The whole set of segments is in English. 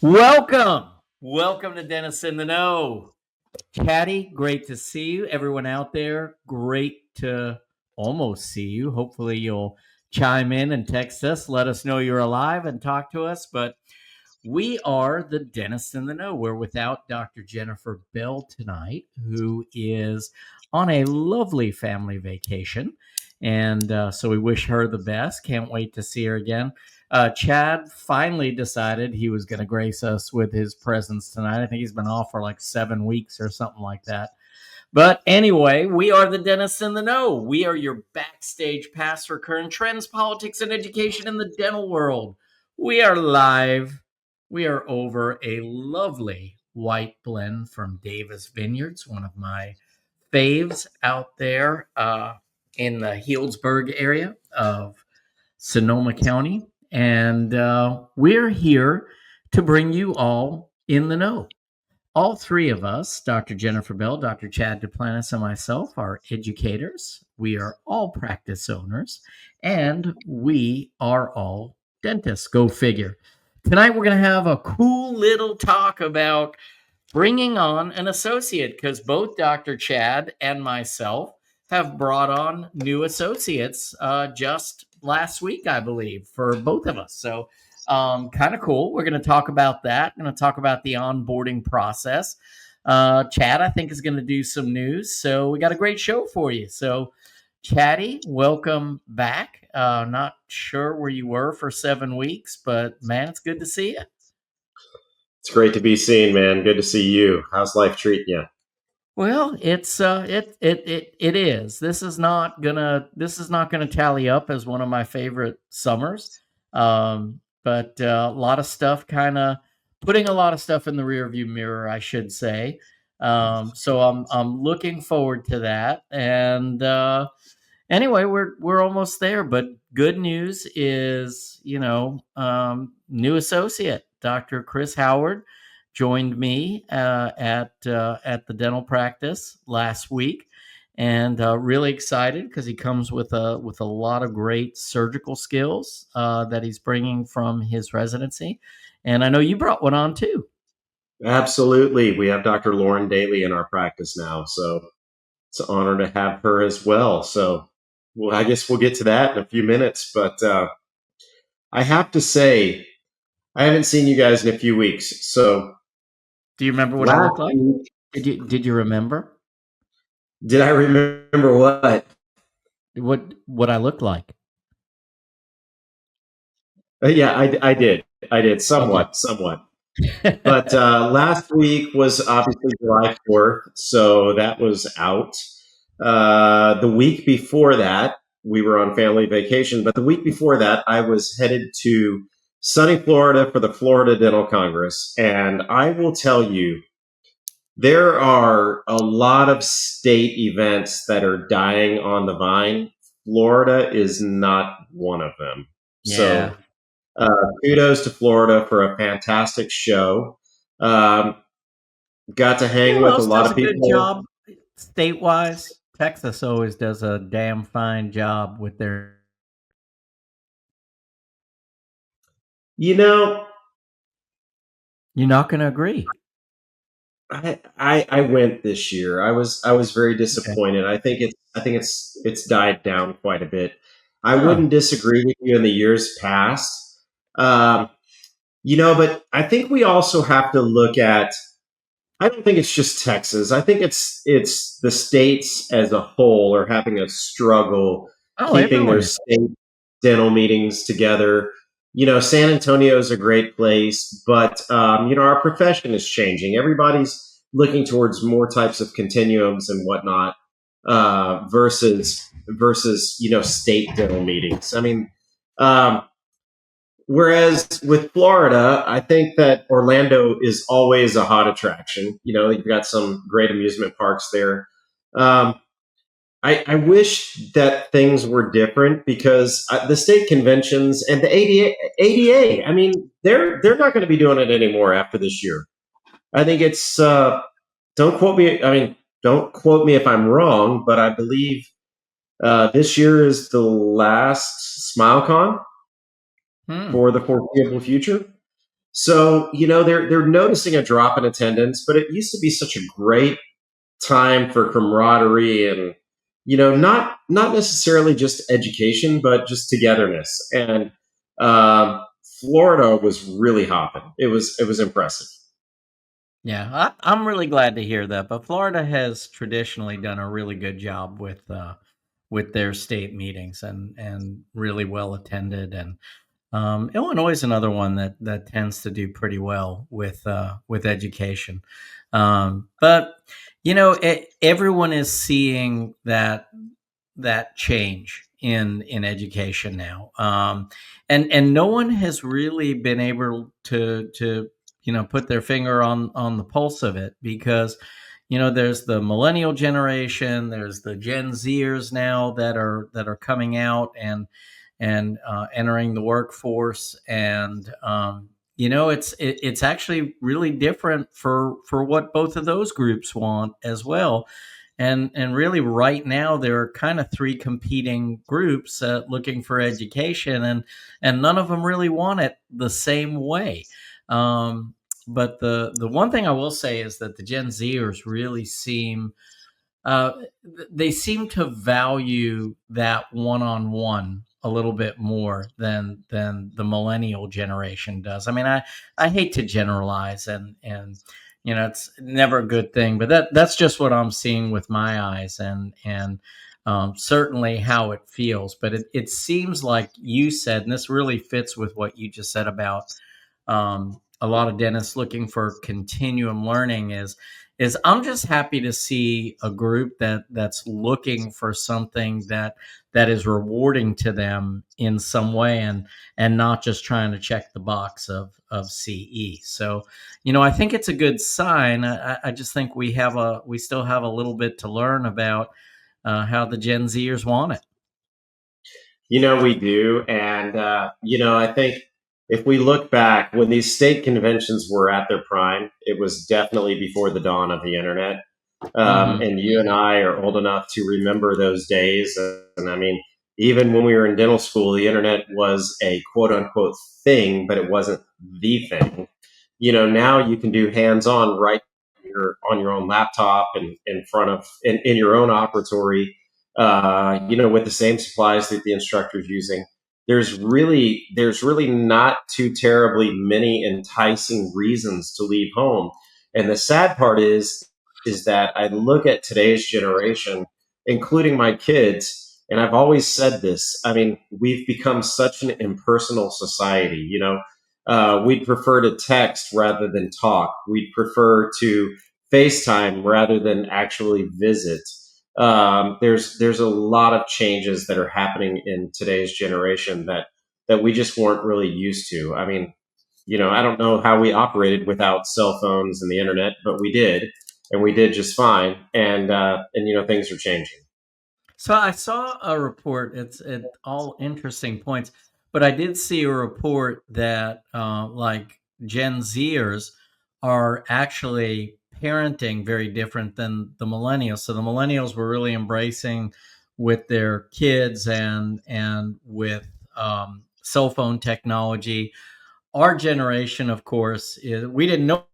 Welcome. Welcome to Dennis in the Know. Chatty, great to see you. Everyone out there, great to almost see you. Hopefully, you'll chime in and text us, let us know you're alive and talk to us. But we are the Dennis in the Know. We're without Dr. Jennifer Bell tonight, who is on a lovely family vacation. And so we wish her the best. Can't wait to see her again. Chad finally decided he was going to grace us with his presence tonight. I think he's been off for like 7 weeks or something like that. But anyway, we are the Dentists in the Know. We are your backstage pass for current trends, politics, and education in the dental world. We are live. We are over a lovely white blend from Davis Vineyards, one of my faves out there in the Healdsburg area of Sonoma County. And we're here to bring you all in the know. All three of us, Dr. Jennifer Bell, Dr. Chad Duplantis, and myself, are educators. We are all practice owners, and we are all dentists. Go figure. Tonight, we're going to have a cool little talk about bringing on an associate, because both Dr. Chad and myself have brought on new associates just last week, I believe, for both of us. So kind of cool. We're going to talk about that. We're going to talk about the onboarding process. Chad, I think, is going to do some news. So we got a great show for you. So Chatty, welcome back. Not sure where you were for 7 weeks, but man, it's good to see you. It's great to be seen, man. Good to see you. How's life treating you? Well, it is. This is not gonna tally up as one of my favorite summers. But a lot of stuff kind of putting a lot of stuff in the rearview mirror, I should say. So I'm looking forward to that. And anyway, we're almost there. But good news is, new associate, Dr. Chris Howard, joined me at the dental practice last week, and really excited because he comes with a lot of great surgical skills that he's bringing from his residency, and I know you brought one on too. Absolutely. We have Dr. Lauren Daly in our practice now, so it's an honor to have her as well. So, well, I guess we'll get to that in a few minutes. But I have to say, I haven't seen you guys in a few weeks. So, Do you remember what I look last like? week, Did you remember did I remember what? what I looked like? Yeah, I did. I did Okay. somewhat. But last week was obviously July 4th, so that was out. The week before that, we were on family vacation, but the week before that, I was headed to sunny Florida for the Florida Dental Congress. And I will tell you, there are a lot of state events that are dying on the vine. Florida is not one of them. Yeah. So uh, kudos to Florida for a fantastic show. Um, got to You know hang who with a else lot does of a good people. job state-wise? Texas always does a damn fine job with their. You know, You're not going to agree. I went this year. I was very Okay. disappointed. I think it's died down quite a bit. I Huh. wouldn't disagree with you in the years past. Um, but I think we also have to look at. I don't think it's just Texas. I think it's the states as a whole are having a struggle Oh, keeping their everyone is. state dental meetings together. San Antonio is a great place, but our profession is changing. Everybody's looking towards more types of continuums and whatnot versus state dental meetings. I mean, um, whereas with Florida, I think that Orlando is always a hot attraction. You've got some great amusement parks there. Um, I wish that things were different because the state conventions and the ADA, I mean, they're not going to be doing it anymore after this year. I think it's don't quote me. I mean, don't quote me if I'm wrong, but I believe this year is the last SmileCon Hmm. for the foreseeable future. So, they're noticing a drop in attendance, but it used to be such a great time for camaraderie and not necessarily just education, but just togetherness. And Florida was really hopping. It was impressive. Yeah, I'm really glad to hear that. But Florida has traditionally done a really good job with their state meetings, and really well attended. And Illinois is another one that tends to do pretty well with education. But everyone is seeing that change in education now, and no one has really been able to put their finger on the pulse of it, because there's the millennial generation, there's the Gen Zers now that are coming out and entering the workforce, and it's actually really different for what both of those groups want as well. And really, right now there are kind of three competing groups looking for education, and none of them really want it the same way. But the one thing I will say is that the Gen Zers really uh, they seem to value that one-on-one a little bit more than the millennial generation does. I mean, I hate to generalize, and it's never a good thing, but that's just what I'm seeing with my eyes, and certainly how it feels. But it seems like you said, and this really fits with what you just said about a lot of dentists looking for continuum learning, is I'm just happy to see a group that's looking for something that is rewarding to them in some way, and not just trying to check the box of CE. So, I think it's a good sign. I just think we still have a little bit to learn about how the Gen Zers want it. We do. And, I think if we look back when these state conventions were at their prime, it was definitely before the dawn of the internet. Hmm. And you and I are old enough to remember those days. And I mean, even when we were in dental school, the internet was a quote unquote thing, but it wasn't the thing. Now you can do hands on right on your own laptop and in front of in your own operatory, with the same supplies that the instructor is using. There's really not too terribly many enticing reasons to leave home. And the sad part is that I look at today's generation, including my kids, and I've always said this. I mean, we've become such an impersonal society. We'd prefer to text rather than talk. We'd prefer to FaceTime rather than actually visit. There's a lot of changes that are happening in today's generation that we just weren't really used to. I mean, I don't know how we operated without cell phones and the internet, but we did, and we did just fine. And things are changing. So I saw a report. It's all interesting points, but I did see a report that like Gen Zers are actually parenting very different than the millennials. So the millennials were really embracing with their kids and with cell phone technology. Our generation, of course, we didn't know,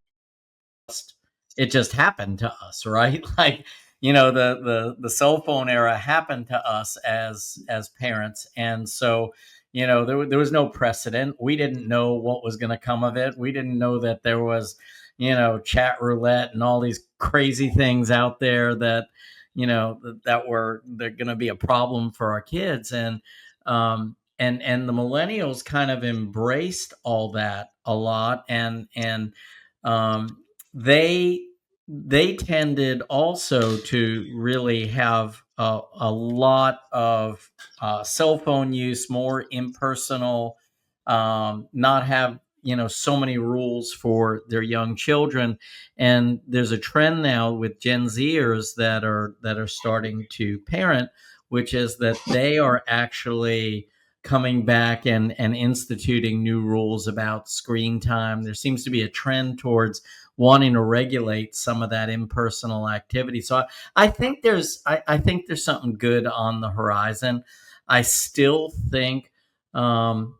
it just happened to us, right? Like, the cell phone era happened to us as parents, and so there was no precedent. We didn't know what was going to come of it. We didn't know that there was chat roulette and all these crazy things out there that were they're going to be a problem for our kids. And the millennials kind of embraced all that a lot, and um, they they tended also to really have a lot of cell phone use, more impersonal, not have so many rules for their young children. And there's a trend now with Gen Zers that are starting to parent, which is that they are actually coming back and instituting new rules about screen time. There seems to be a trend towards wanting to regulate some of that impersonal activity. So I think there's something good on the horizon. I still think, um,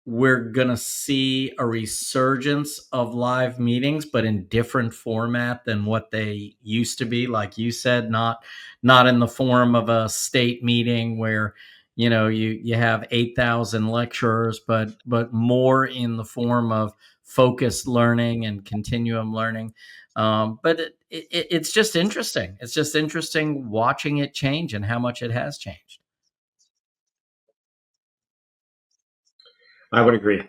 we're going to see a resurgence of live meetings, but in different format than what they used to be. Like you said, not in the form of a state meeting where you have 8,000 lecturers, but more in the form of focused learning and continuum learning. But it's just interesting. It's just interesting watching it change and how much it has changed. I would agree.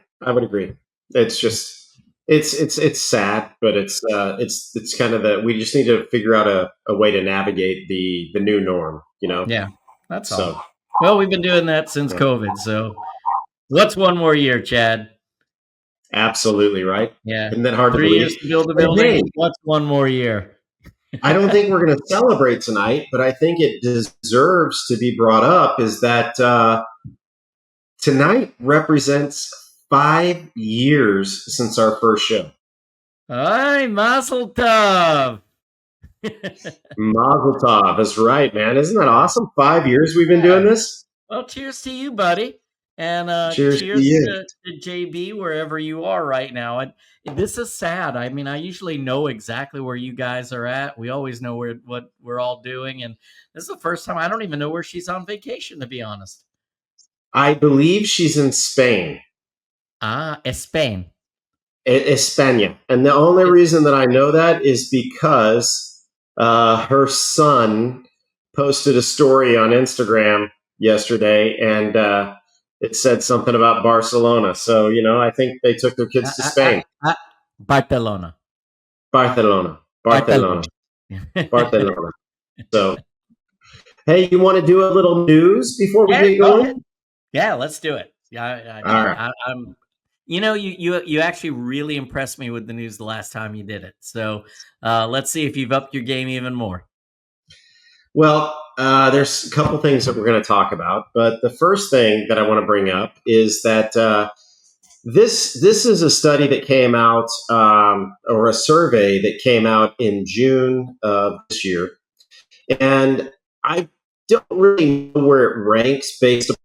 It's just it's sad, but it's kind of we just need to figure out a way to navigate the new norm. Yeah, that's all. So Well, we've been doing that since COVID. So what's one more year, Chad? absolutely right. Yeah. Isn't that hard to 3 years believe? to build a And building. hey, What's one more year? I don't think we're going to celebrate tonight, but I think it deserves to be brought up. Is that tonight represents 5 years since our first show. Hi, Mazel Tov. Mazel tov. That's right, man. Isn't that awesome? 5 years we've been doing this. Well, cheers to you, buddy. And Cheers to cheers you. to JB wherever you are right now. And this is sad. I mean, I usually know exactly where you guys are at. We always know what we're all doing. And this is the first time I don't even know where she's on vacation, to be honest. I believe she's in Spain. Spain. España. And the only reason that I know that is because her son posted a story on Instagram yesterday, and it said something about Barcelona. So, I think they took their kids to Spain. Barcelona. Barcelona. Barcelona. So, hey, you want to do a little news before we get Go going? ahead. Yeah, let's do it. Yeah, All right. I'm. You actually really impressed me with the news the last time you did it. So let's see if you've upped your game even more. Well, there's a couple things that we're going to talk about, but the first thing that I want to bring up is that this is a study that came out, or a survey that came out in June of this year, and I don't really know where it ranks based on,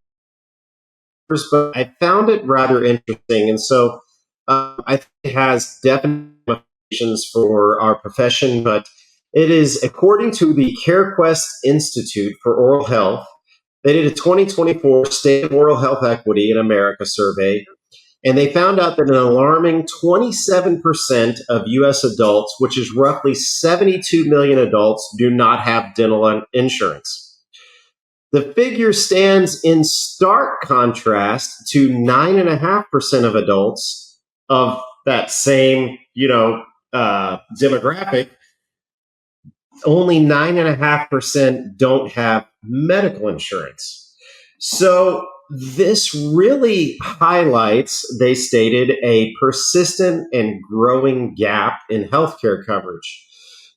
but I found it rather interesting, and so I think it has definite implications for our profession, but it is according to the CareQuest Institute for Oral Health. They did a 2024 State of Oral Health Equity in America survey, and they found out that an alarming 27% of U.S. adults, which is roughly 72 million adults, do not have dental insurance. The figure stands in stark contrast to 9.5% of adults of that same, demographic. Only 9.5% don't have medical insurance. So this really highlights, they stated, a persistent and growing gap in healthcare coverage.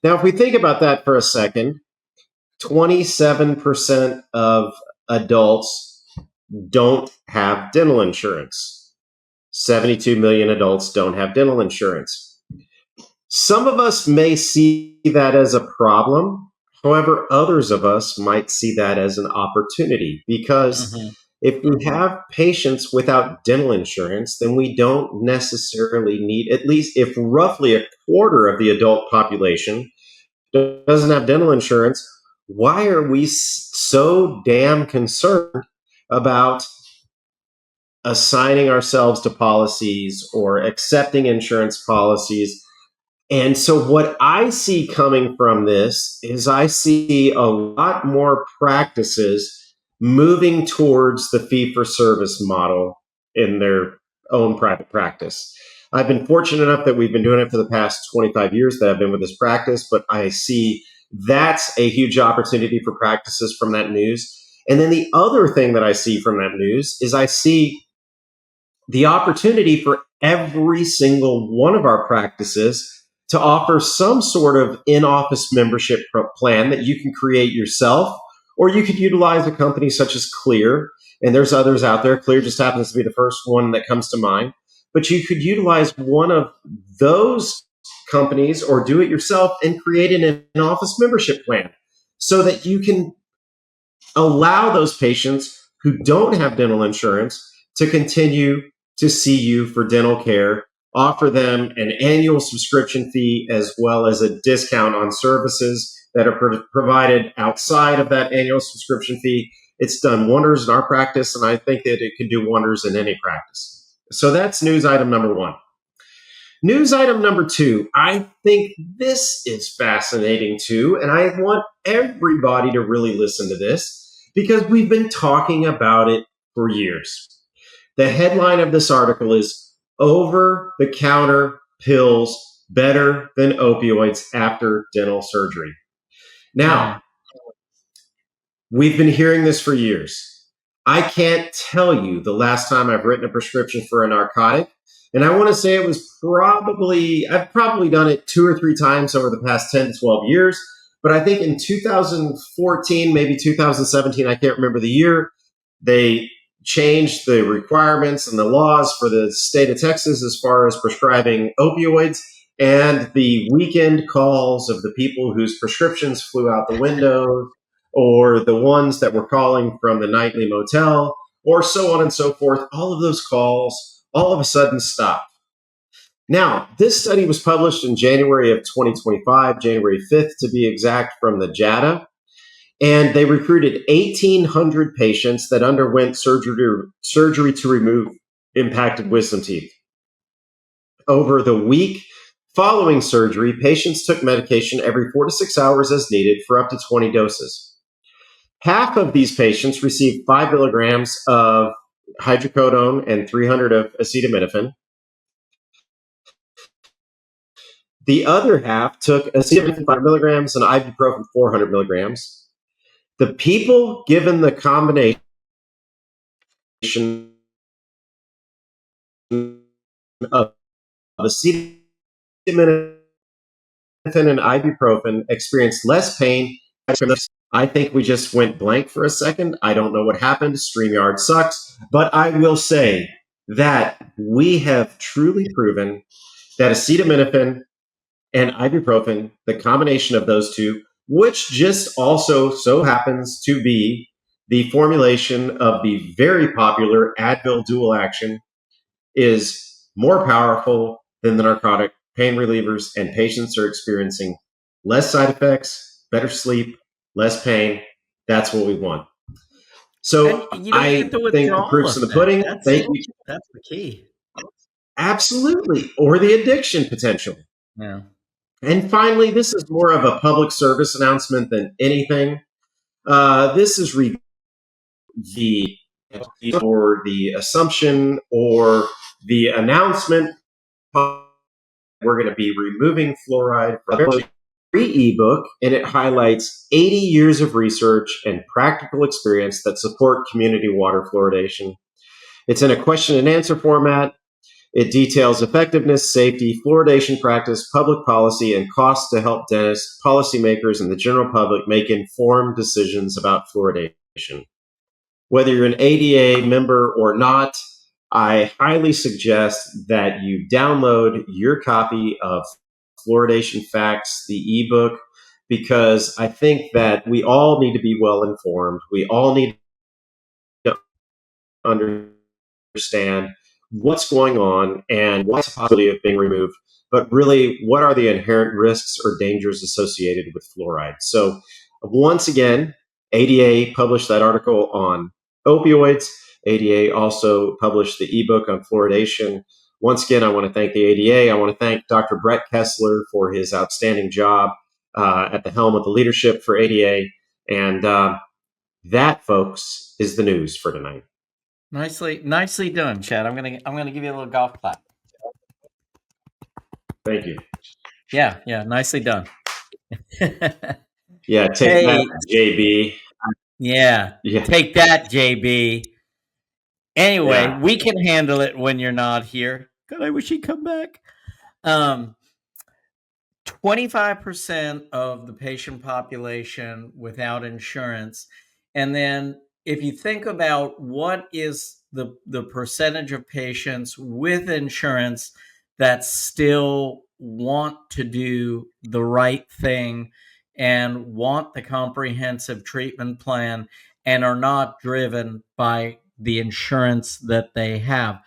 Now, if we think about that for a second, 27% of adults don't have dental insurance. 72 million adults don't have dental insurance. Some of us may see that as a problem. However, others of us might see that as an opportunity, because if we have patients without dental insurance, then we don't necessarily need, at least if roughly a quarter of the adult population doesn't have dental insurance, why are we so damn concerned about assigning ourselves to policies or accepting insurance policies? And so what I see coming from this is I see a lot more practices moving towards the fee-for-service model in their own private practice. I've been fortunate enough that we've been doing it for the past 25 years that I've been with this practice, but I see that's a huge opportunity for practices from that news. And then the other thing that I see from that news is I see the opportunity for every single one of our practices to offer some sort of in-office membership plan that you can create yourself, or you could utilize a company such as Clear. And there's others out there. Clear just happens to be the first one that comes to mind. But you could utilize one of those companies or do it yourself and create an in-office membership plan so that you can allow those patients who don't have dental insurance to continue to see you for dental care, offer them an annual subscription fee as well as a discount on services that are provided outside of that annual subscription fee. It's done wonders in our practice, and I think that it can do wonders in any practice. So that's news item number one. News item number two, I think this is fascinating too, and I want everybody to really listen to this because we've been talking about it for years. The headline of this article is Over-the-Counter Pills Better Than Opioids After Dental Surgery. Now, we've been hearing this for years. I can't tell you the last time I've written a prescription for a narcotic. And I want to say I've probably done it 2 or 3 times over the past 10 to 12 years. But I think in 2014, maybe 2017, I can't remember the year, they changed the requirements and the laws for the state of Texas as far as prescribing opioids. And the weekend calls of the people whose prescriptions flew out the window, or the ones that were calling from the nightly motel, or so on and so forth, all of those calls all of a sudden stopped. Now, this study was published in January of 2025, January 5th to be exact, from the JADA, and they recruited 1,800 patients that underwent surgery to remove impacted wisdom teeth. Over the week following surgery, patients took medication every 4 to 6 hours as needed for up to 20 doses. Half of these patients received 5 milligrams of hydrocodone and 300 of acetaminophen. The other half took acetaminophen 5 milligrams and ibuprofen 400 milligrams. The people given the combination of acetaminophen and ibuprofen experienced less pain. I think we just went blank for a second. I don't know what happened. StreamYard sucks. But I will say that we have truly proven that acetaminophen and ibuprofen, the combination of those two, which just also so happens to be the formulation of the very popular Advil dual action, is more powerful than the narcotic pain relievers, and patients are experiencing less side effects, better sleep, less pain. That's what we want. So And you don't I get the think the withdrawal proof's in the effect. pudding. That's the key. Absolutely. Or the addiction potential. Yeah. And finally, this is more of a public service announcement than anything. This is the assumption or the announcement we're going to be removing fluoride from a free ebook, and it highlights 80 years of research and practical experience that support community water fluoridation. It's in a question and answer format. It details effectiveness, safety, fluoridation practice, public policy, and costs to help dentists, policymakers, and the general public make informed decisions about fluoridation. Whether you're an ADA member or not, I highly suggest that you download your copy of Fluoridation Facts, the ebook, because I think that we all need to be well informed. We all need to understand what's going on and what's the possibility of being removed, but really, what are the inherent risks or dangers associated with fluoride? So, once again, ADA published that article on opioids. ADA also published the ebook on fluoridation. Once again, I want to thank the ADA. I want to thank Dr. Brett Kessler for his outstanding job at the helm of the leadership for ADA. And that, folks, is the news for tonight. Nicely done, Chad. I'm gonna give you a little golf clap. Thank you. Yeah, nicely done. Yeah, take that, JB. Yeah, take that, JB. Anyway, we can handle it when you're not here. God, I wish he'd come back. 25% of the patient population without insurance. And then if you think about what is the percentage of patients with insurance that still want to do the right thing and want the comprehensive treatment plan and are not driven by the insurance that they have.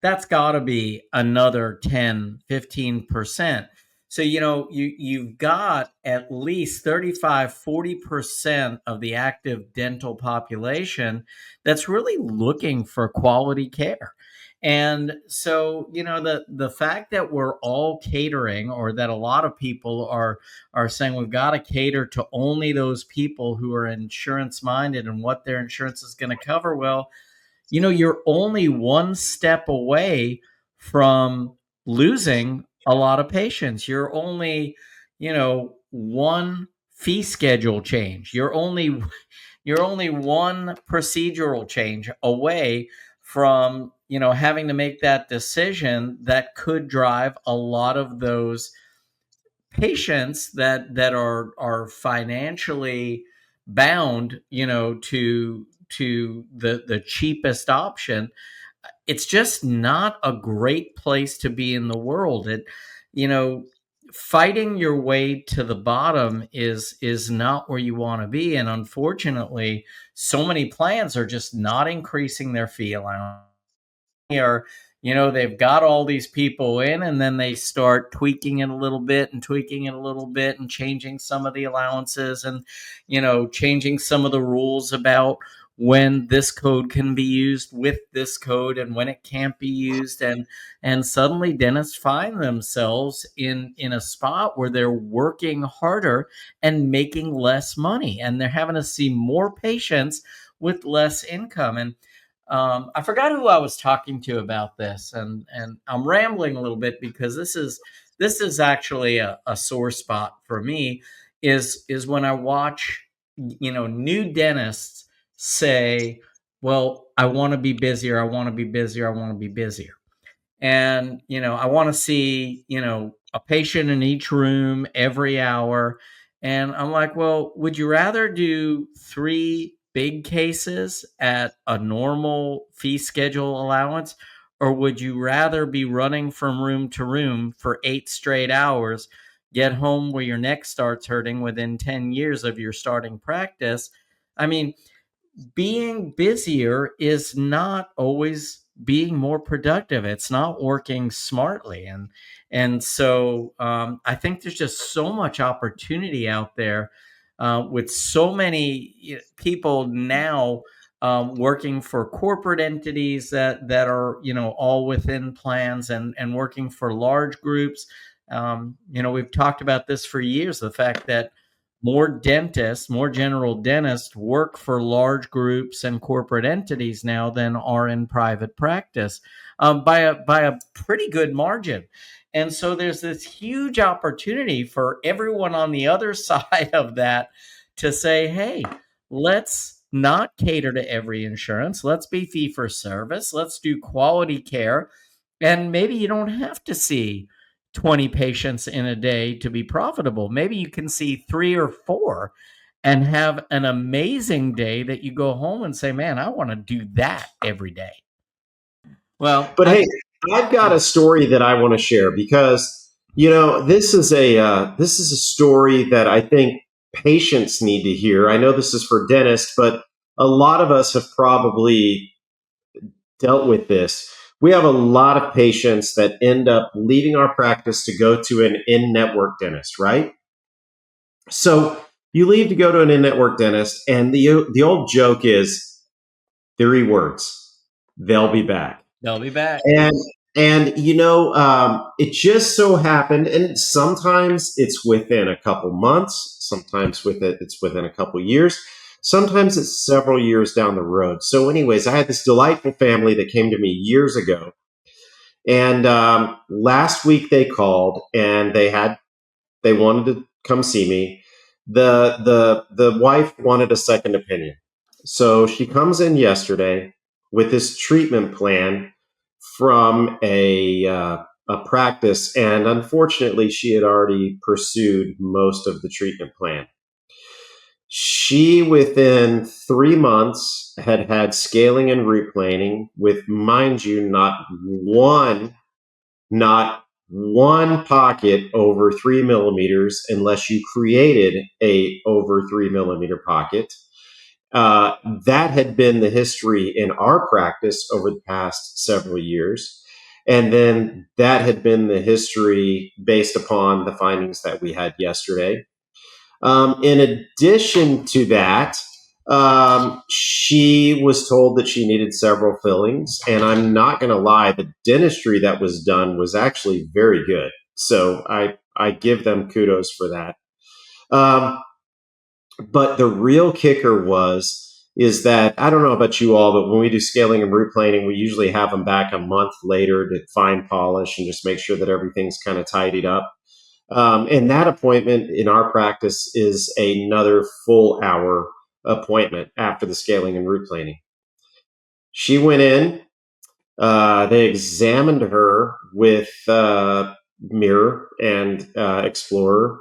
that's got to be another 10, 15%. So, you've got at least 35, 40% of the active dental population that's really looking for quality care. And so, the fact that we're all catering, or that a lot of people are saying we've got to cater to only those people who are insurance minded and what their insurance is going to cover, well, you're only one step away from losing a lot of patients. You're only, one fee schedule change. You're only one procedural change away from, having to make that decision that could drive a lot of those patients that are financially bound, to the cheapest option. It's just not a great place to be in the world. You know, Fighting your way to the bottom is not where you want to be. And unfortunately, so many plans are just not increasing their fee allowance, or they've got all these people in, and then they start tweaking it a little bit and tweaking it a little bit and changing some of the allowances, and changing some of the rules about when this code can be used with this code and when it can't be used. And suddenly dentists find themselves in a spot where they're working harder and making less money, and they're having to see more patients with less income. And I forgot who I was talking to about this, and I'm rambling a little bit because this is actually a sore spot for me. Is when I watch new dentists say, "Well, I want to be busier. I want to be busier. I want to be busier." And I want to see a patient in each room every hour. And I'm like, well, would you rather do 3 big cases at a normal fee schedule allowance, or would you rather be running from room to room for 8 straight hours, get home where your neck starts hurting within 10 years of your starting practice? I mean, being busier is not always being more productive. It's not working smartly. And so I think there's just so much opportunity out there, with so many people now working for corporate entities that are all within plans, and working for large groups. We've talked about this for years, the fact that more dentists, more general dentists work for large groups and corporate entities now than are in private practice, by a pretty good margin. And so there's this huge opportunity for everyone on the other side of that to say, hey, let's not cater to every insurance. Let's be fee for service. Let's do quality care. And maybe you don't have to see 20 patients in a day to be profitable. Maybe you can see 3 or 4 and have an amazing day that you go home and say, man, I want to do that every day. Well, But hey, I've got a story that I want to share because this is a story that I think patients need to hear. I know this is for dentists, but a lot of us have probably dealt with this. We have a lot of patients that end up leaving our practice to go to an in-network dentist, right? So you leave to go to an in-network dentist, and the old joke is 3 words: they'll be back. they'll be back. And it just so happened, and sometimes it's within a couple months, sometimes it's within a couple years, sometimes it's several years down the road. So, anyways, I had this delightful family that came to me years ago, and last week they called and they wanted to come see me. The wife wanted a second opinion, so she comes in yesterday with this treatment plan from a practice, and unfortunately, she had already pursued most of the treatment plan. She, within 3 months, had scaling and root planing with, mind you, not one pocket over 3 millimeters, unless you created a over 3 millimeter pocket. That had been the history in our practice over the past several years. And then that had been the history based upon the findings that we had yesterday. In addition to that, she was told that she needed several fillings. And I'm not going to lie, the dentistry that was done was actually very good. So I give them kudos for that. Um, but the real kicker is that I don't know about you all, but when we do scaling and root planing, we usually have them back a month later to fine polish and just make sure that everything's kind of tidied up. And that appointment in our practice is another full hour appointment after the scaling and root planing. She went in, they examined her with Mirror and Explorer,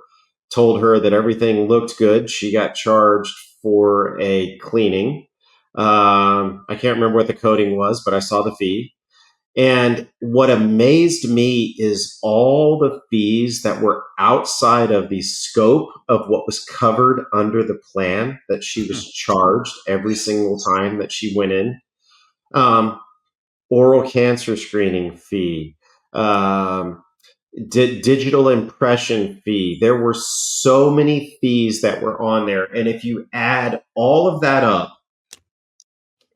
told her that everything looked good. She got charged for a cleaning. I can't remember what the coding was, but I saw the fee. And what amazed me is all the fees that were outside of the scope of what was covered under the plan that she was charged every single time that she went in. Um, Oral cancer screening fee, um, digital impression fee. There were so many fees that were on there. And if you add all of that up,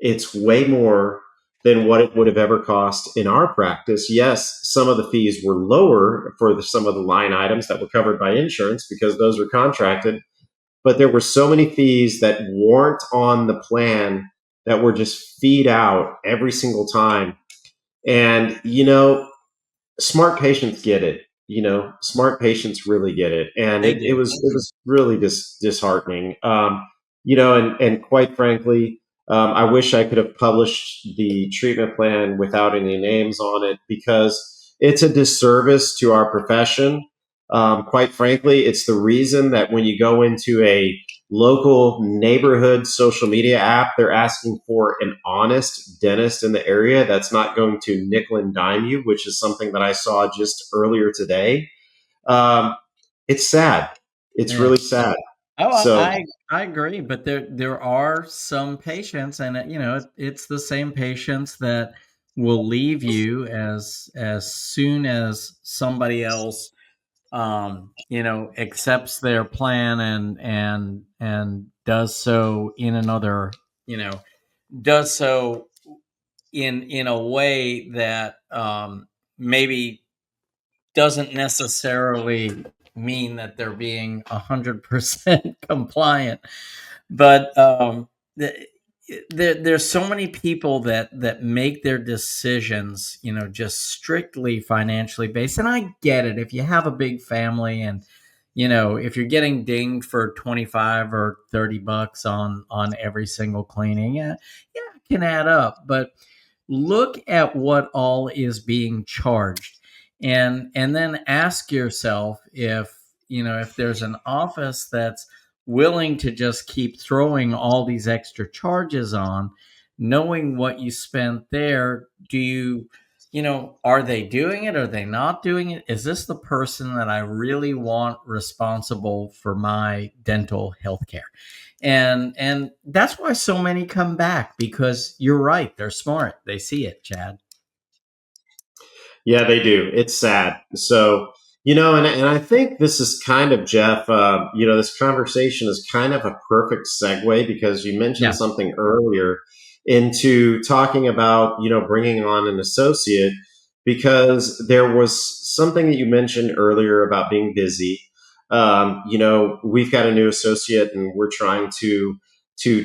it's way more than what it would have ever cost in our practice. Yes, some of the fees were lower for some of the line items that were covered by insurance because those are contracted, but there were so many fees that weren't on the plan that were just feed out every single time. And, smart patients get it. Smart patients really get it, and They it do. was really disheartening. And quite frankly, I wish I could have published the treatment plan without any names on it because it's a disservice to our profession. Quite frankly, it's the reason that when you go into a local neighborhood social media app, they're asking for an honest dentist in the area that's not going to nickel and dime you, which is something that I saw just earlier today. Um, it's sad. It's Yeah. really sad. Oh, So, I agree, but there are some patients, and it's the same patients that will leave you as soon as somebody else accepts their plan and does so in another, does so in a way that maybe doesn't necessarily mean that they're being 100% compliant, but there's so many people that make their decisions, just strictly financially based. And I get it. If you have a big family and, if you're getting dinged for 25 or 30 bucks on every single cleaning, yeah, it can add up. But look at what all is being charged, and then ask yourself if there's an office that's willing to just keep throwing all these extra charges on, knowing what you spent there. Are they doing it? Are they not doing it? Is this the person that I really want responsible for my dental health care? And that's why so many come back, because you're right. They're smart. They see it, Chad. yeah, they do. It's sad. So, and I think this is kind of, Jeff, this conversation is kind of a perfect segue because you mentioned Yeah. something earlier into talking about, bringing on an associate because there was something that you mentioned earlier about being busy. We've got a new associate and we're trying to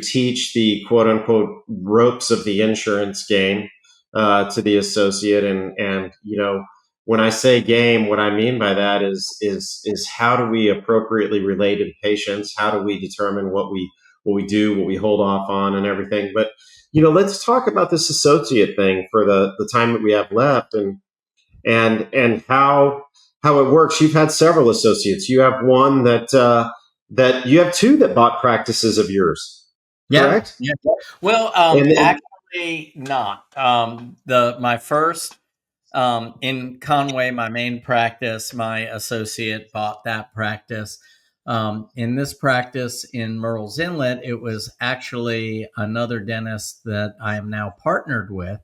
teach the quote unquote ropes of the insurance game to the associate, and when I say game, what I mean by that is how do we appropriately relate to patients? How do we determine what we do, what we hold off on, and everything? But let's talk about this associate thing for the time that we have left, and how it works. You've had several associates. You have one that you have two that bought practices of yours, Yeah. correct? Yeah. Well, And actually not. The my first in Conway, my main practice, my associate bought that practice. In this practice in Murrells Inlet, it was actually another dentist that I am now partnered with.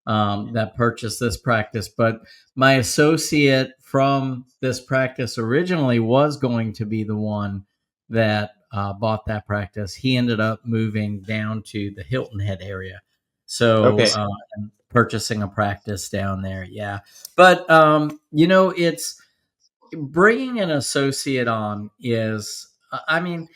that purchased this practice. But my associate from this practice originally was going to be the one that bought that practice. He ended up moving down to the Hilton Head area. So, Okay. and purchasing a practice down there. Yeah. But, it's bringing an associate on is, I mean,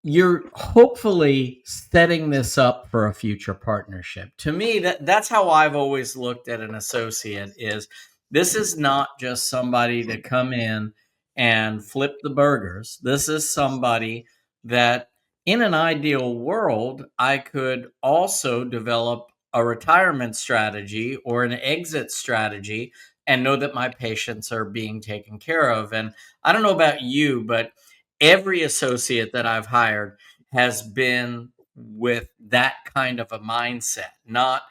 you're hopefully setting this up for a future partnership. To me, that's how I've always looked at an associate is this is not just somebody to come in and flip the burgers. This is somebody that in an ideal world, I could also develop a retirement strategy or an exit strategy and know that my patients are being taken care of. And I don't know about you, but every associate that I've hired has been with that kind of a mindset, not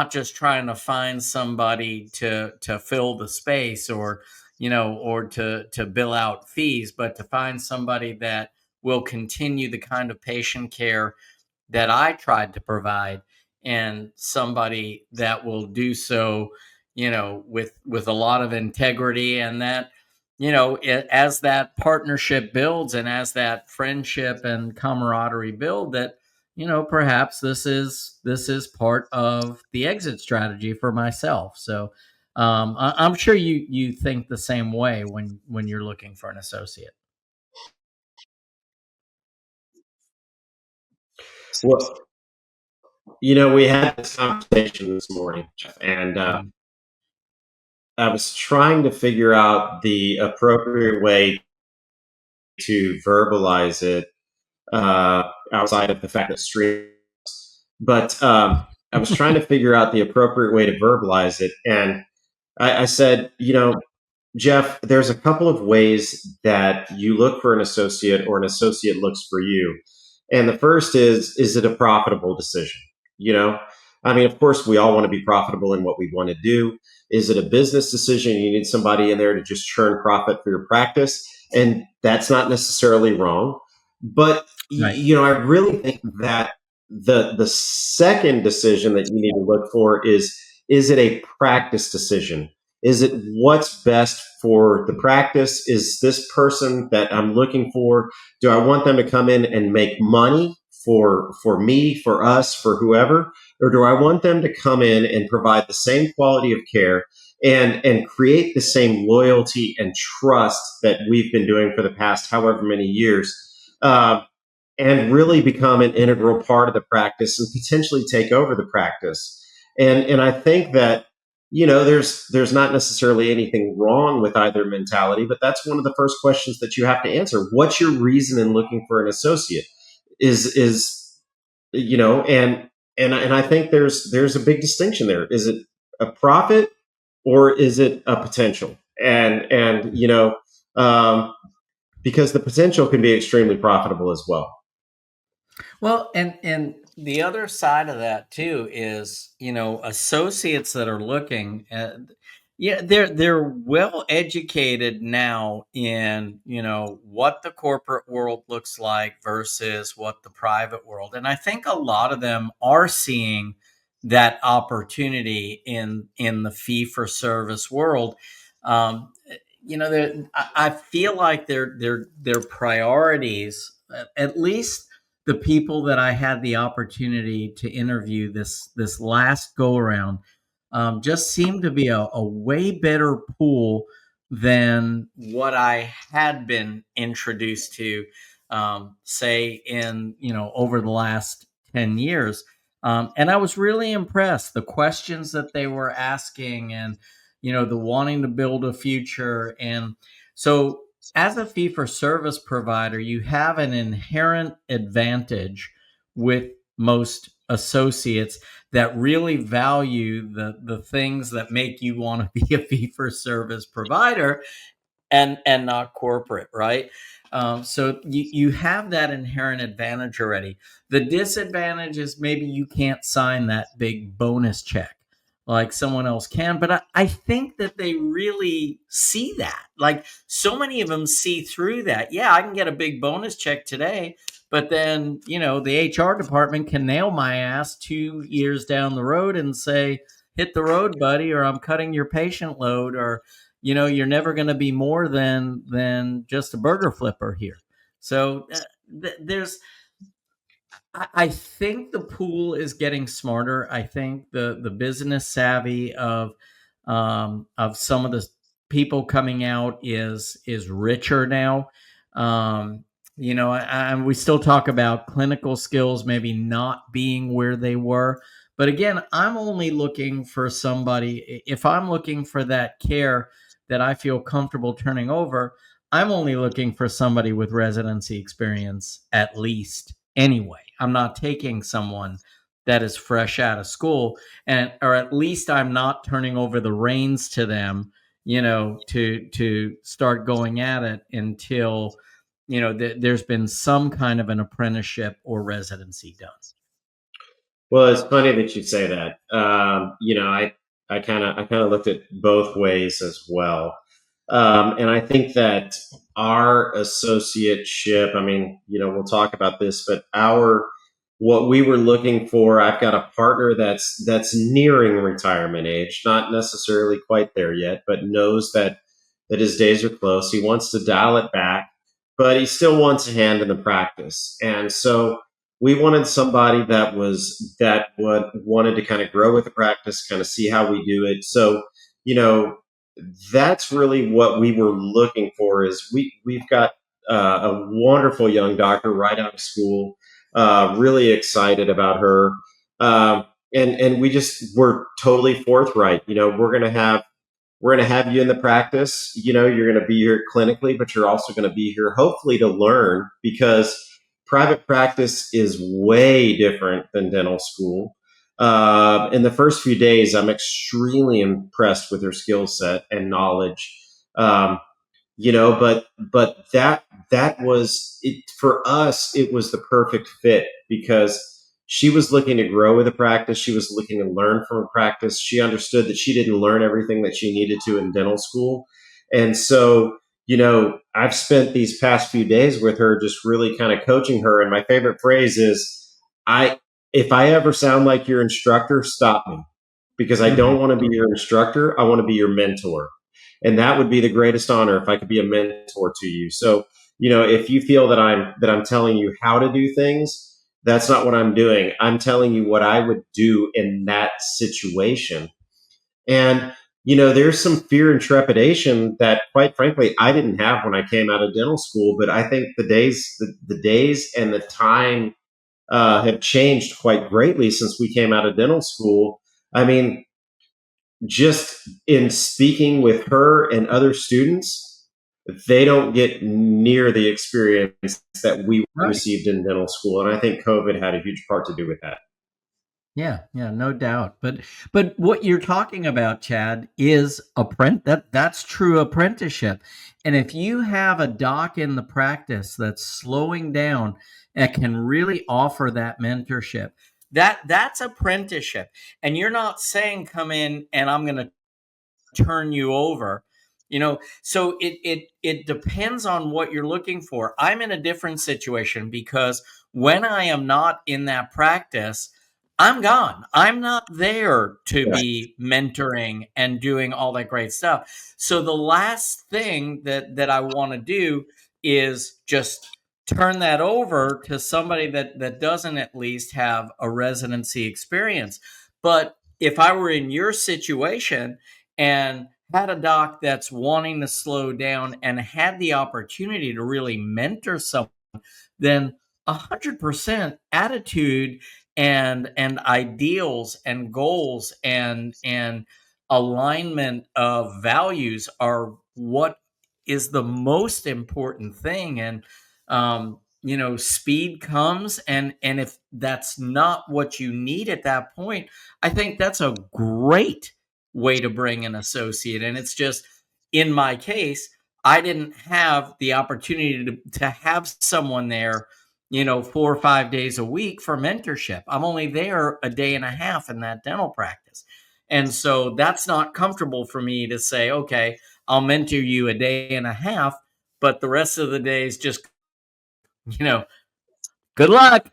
just trying to find somebody to fill the space or to bill out fees, but to find somebody that will continue the kind of patient care that I tried to provide, and somebody that will do so, with a lot of integrity, and that, as that partnership builds and as that friendship and camaraderie build, that perhaps this is part of the exit strategy for myself. So I'm sure you think the same way when you're looking for an associate. Well, we had this conversation this morning, Jeff, and Mhm. I was trying to figure out the appropriate way to verbalize it outside of the fact that stream. But I was trying to figure out the appropriate way to verbalize it, and I said, Jeff, there's a couple of ways that you look for an associate or an associate looks for you. And the first is it a profitable decision? You know, I mean, of course, we all want to be profitable in what we want to do. Is it a business decision? You need somebody in there to just churn profit for your practice. And that's not necessarily wrong. But, Right. I really think that the second decision that you need to look for is it a practice decision? Is it what's best for the practice? Is this person that I'm looking for, do I want them to come in and make money for me, for us, for whoever? Or do I want them to come in and provide the same quality of care and create the same loyalty and trust that we've been doing for the past however many years? And really become an integral part of the practice and potentially take over the practice. And I think that there's not necessarily anything wrong with either mentality, but that's one of the first questions that you have to answer. What's your reason in looking for an associate? Is and I think there's a big distinction there. Is it a profit or is it a potential? And because the potential can be extremely profitable as well. Well, and the other side of that too is, associates that are looking at, yeah, they're well educated now in, what the corporate world looks like versus what the private world. And I think a lot of them are seeing that opportunity in the fee for service world. Um, I feel like their priorities, at least the people that I had the opportunity to interview this last go around, just seemed to be a way better pool than what I had been introduced to, say in over the last 10 years, and I was really impressed. The questions that they were asking, and the wanting to build a future, and so as a fee for service provider, you have an inherent advantage with most associates that really value the things that make you want to be a fee for service provider and not corporate, right? So you have that inherent advantage already. The disadvantage is maybe you can't sign that big bonus check like someone else can, but I think that they really see that. Like so many of them see through that. Yeah, I can get a big bonus check today, But then, the HR department can nail my ass 2 years down the road and say, hit the road, buddy, or I'm cutting your patient load, or, you're never going to be more than just a burger flipper here. So there's, I think the pool is getting smarter. I think the business savvy of some of the people coming out is richer now. Um, we still talk about clinical skills maybe not being where they were, but again, I'm only looking for somebody. If I'm looking for that care that I feel comfortable turning over, I'm only looking for somebody with residency experience at least anyway. I'm not taking someone that is fresh out of school, or at least I'm not turning over the reins to them, to start going at it until, there's been some kind of an apprenticeship or residency done. Well, it's funny that you say that. I kind of looked at both ways as well, and I think that our associateship. I mean, we'll talk about this, but our what we were looking for. I've got a partner that's nearing retirement age, not necessarily quite there yet, but knows that his days are close. He wants to dial it back, but he still wants a hand in the practice, and so we wanted somebody that wanted to kind of grow with the practice, kind of see how we do it. So, you know, that's really what we were looking for. Is we've got a wonderful young doctor right out of school, really excited about her, and we just were totally forthright. We're going to have you in the practice. You're going to be here clinically, but you're also going to be here hopefully to learn, because private practice is way different than dental school. In the first few days, I'm extremely impressed with her skill set and knowledge. Um, but that was it for us. It was the perfect fit because she was looking to grow with a practice. She was looking to learn from a practice. She understood that she didn't learn everything that she needed to in dental school. And so, I've spent these past few days with her, just really kind of coaching her. And my favorite phrase is, I, if I ever sound like your instructor, stop me, because I Mm-hmm. don't want to be your instructor. I want to be your mentor. And that would be the greatest honor if I could be a mentor to you. So, if you feel that I'm telling you how to do things, that's not what I'm doing. I'm telling you what I would do in that situation. And, there's some fear and trepidation that, quite frankly, I didn't have when I came out of dental school. But I think the days and the time have changed quite greatly since we came out of dental school. I mean, just in speaking with her and other students, they don't get near the experience that we Right. received in dental school. And I think COVID had a huge part to do with that. Yeah, yeah, no doubt. But what you're talking about, Chad, is that's true apprenticeship. And if you have a doc in the practice that's slowing down and can really offer that mentorship, that's apprenticeship. And you're not saying come in and I'm going to turn you over. So it depends on what you're looking for. I'm in a different situation because when I am not in that practice, I'm gone. I'm not there to Yeah. be mentoring and doing all that great stuff. So the last thing that I want to do is just turn that over to somebody that doesn't at least have a residency experience. But if I were in your situation and had a doc that's wanting to slow down and had the opportunity to really mentor someone, then 100% attitude and ideals and goals and alignment of values are what is the most important thing. And speed comes, and if that's not what you need at that point, I think that's a great way to bring an associate. And it's just, in my case, I didn't have the opportunity to have someone there, 4 or 5 days a week for mentorship. I'm only there a day and a half in that dental practice. And so that's not comfortable for me to say, okay, I'll mentor you a day and a half, but the rest of the days just, you know, Good luck.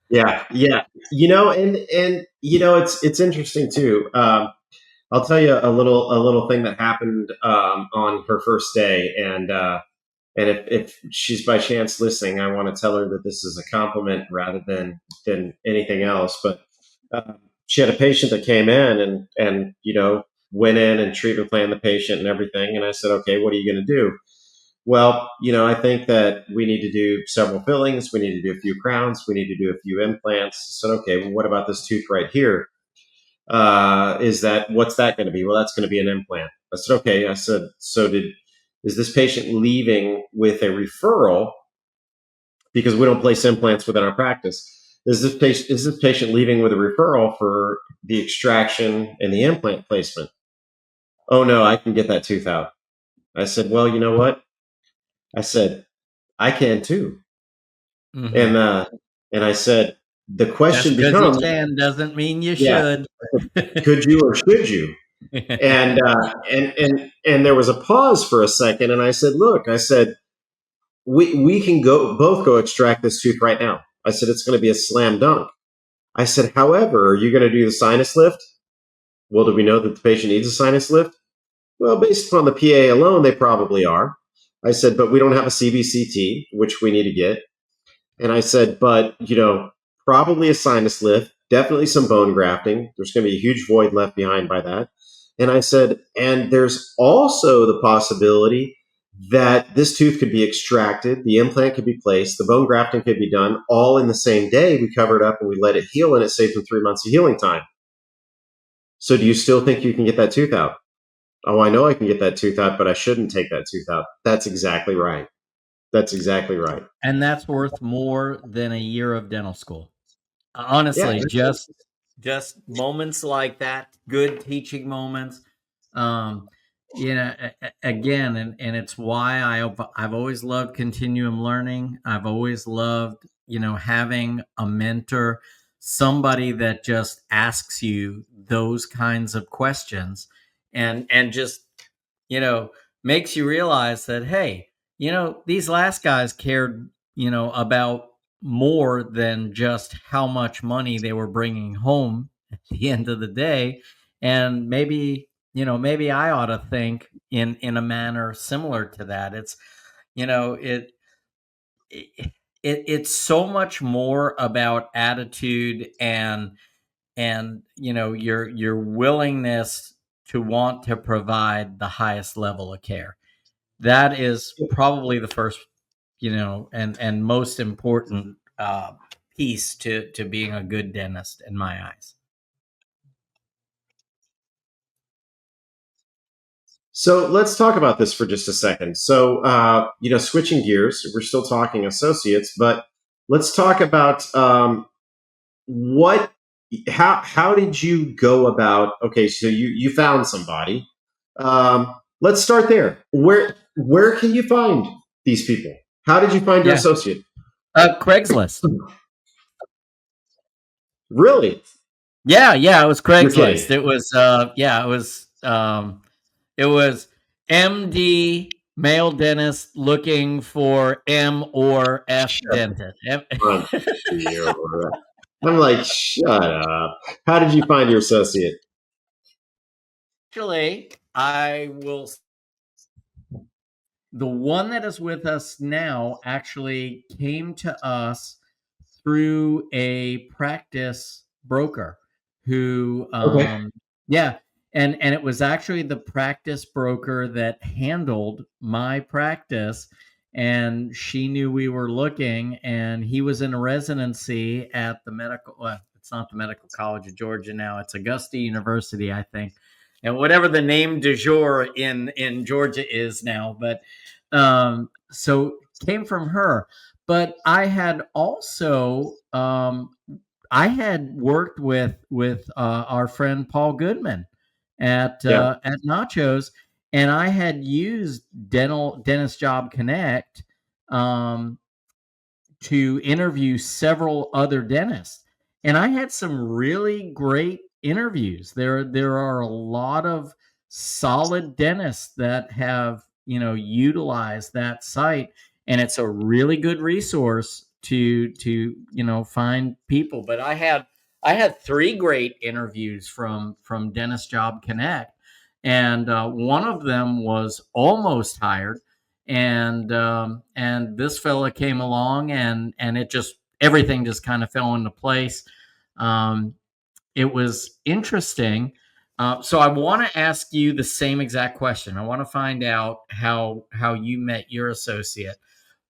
Yeah, yeah. And it's interesting too. I'll tell you a little thing that happened on her first day, and if she's by chance listening, I want to tell her that this is a compliment rather than anything else. But she had a patient that came in and went in and treatment planned the patient and everything. And I said, okay, what are you going to do? Well, I think that we need to do several fillings. We need to do a few crowns. We need to do a few implants. I said, okay, well, what about this tooth right here? What's that going to be? Well, that's going to be an implant. I said, okay. I said, is this patient leaving with a referral because we don't place implants within our practice? Is this patient leaving with a referral for the extraction and the implant placement? Oh no, I can get that tooth out. I said, well, you know what? I said, I can too. Mm-hmm. And I said, the Just question because you becomes, can doesn't mean you yeah, should. could you or should you? And there was a pause for a second, and I said, look, I said, we can both go extract this tooth right now. I said, it's going to be a slam dunk. I said, however, are you going to do the sinus lift? Well, do we know that the patient needs a sinus lift? Well, based upon the PA alone, they probably are. I said, but we don't have a CBCT, which we need to get. And I said, but, probably a sinus lift, definitely some bone grafting. There's going to be a huge void left behind by that. And I said, and there's also the possibility that this tooth could be extracted, the implant could be placed, the bone grafting could be done all in the same day. We cover it up and we let it heal, and it saves them 3 months of healing time. So do you still think you can get that tooth out? Oh, I know I can get that tooth out, but I shouldn't take that tooth out. That's exactly right. That's exactly right. And that's worth more than a year of dental school. Honestly, Yeah. just moments like that, good teaching moments. Um, again, and it's why I've always loved continuum learning. I've always loved, having a mentor, somebody that just asks you those kinds of questions and just, you know, makes you realize that, hey, these last guys cared, about more than just how much money they were bringing home at the end of the day. And maybe I ought to think in a manner similar to that. It's, you know, it, it's so much more about attitude and your willingness to want to provide the highest level of care. That is probably the first, and most important piece to being a good dentist in my eyes. So let's talk about this for just a second. So, switching gears, we're still talking associates, but let's talk about what, how did you go about? Okay, so you found somebody. Let's start there. Where can you find these people? How did you find your Yeah, associate? Craigslist. Really? It was You're Craigslist. kidding. It was MD male dentist looking for M or F dentist. I'm, I'm like, shut up. How did you find your associate? Actually, the one that is with us now actually came to us through a practice broker who Okay. yeah, and it was actually the practice broker that handled my practice, and she knew we were looking, and he was in a residency at the medical, well, it's not the Medical College of Georgia now, it's Augusta University, I think, and whatever the name du jour in Georgia is now. But so came from her. But I had also I had worked with our friend Paul Goodman Yeah. at Nachos, and I had used Dentist Job Connect um, to interview several other dentists, and I had some really great interviews. There are a lot of solid dentists that have utilized that site, and it's a really good resource to find people. But I had three great interviews from Dentist Job Connect, and one of them was almost hired, and this fella came along, and it just everything just kind of fell into place. Um, it was interesting. So I want to ask you the same exact question. I want to find out how you met your associate,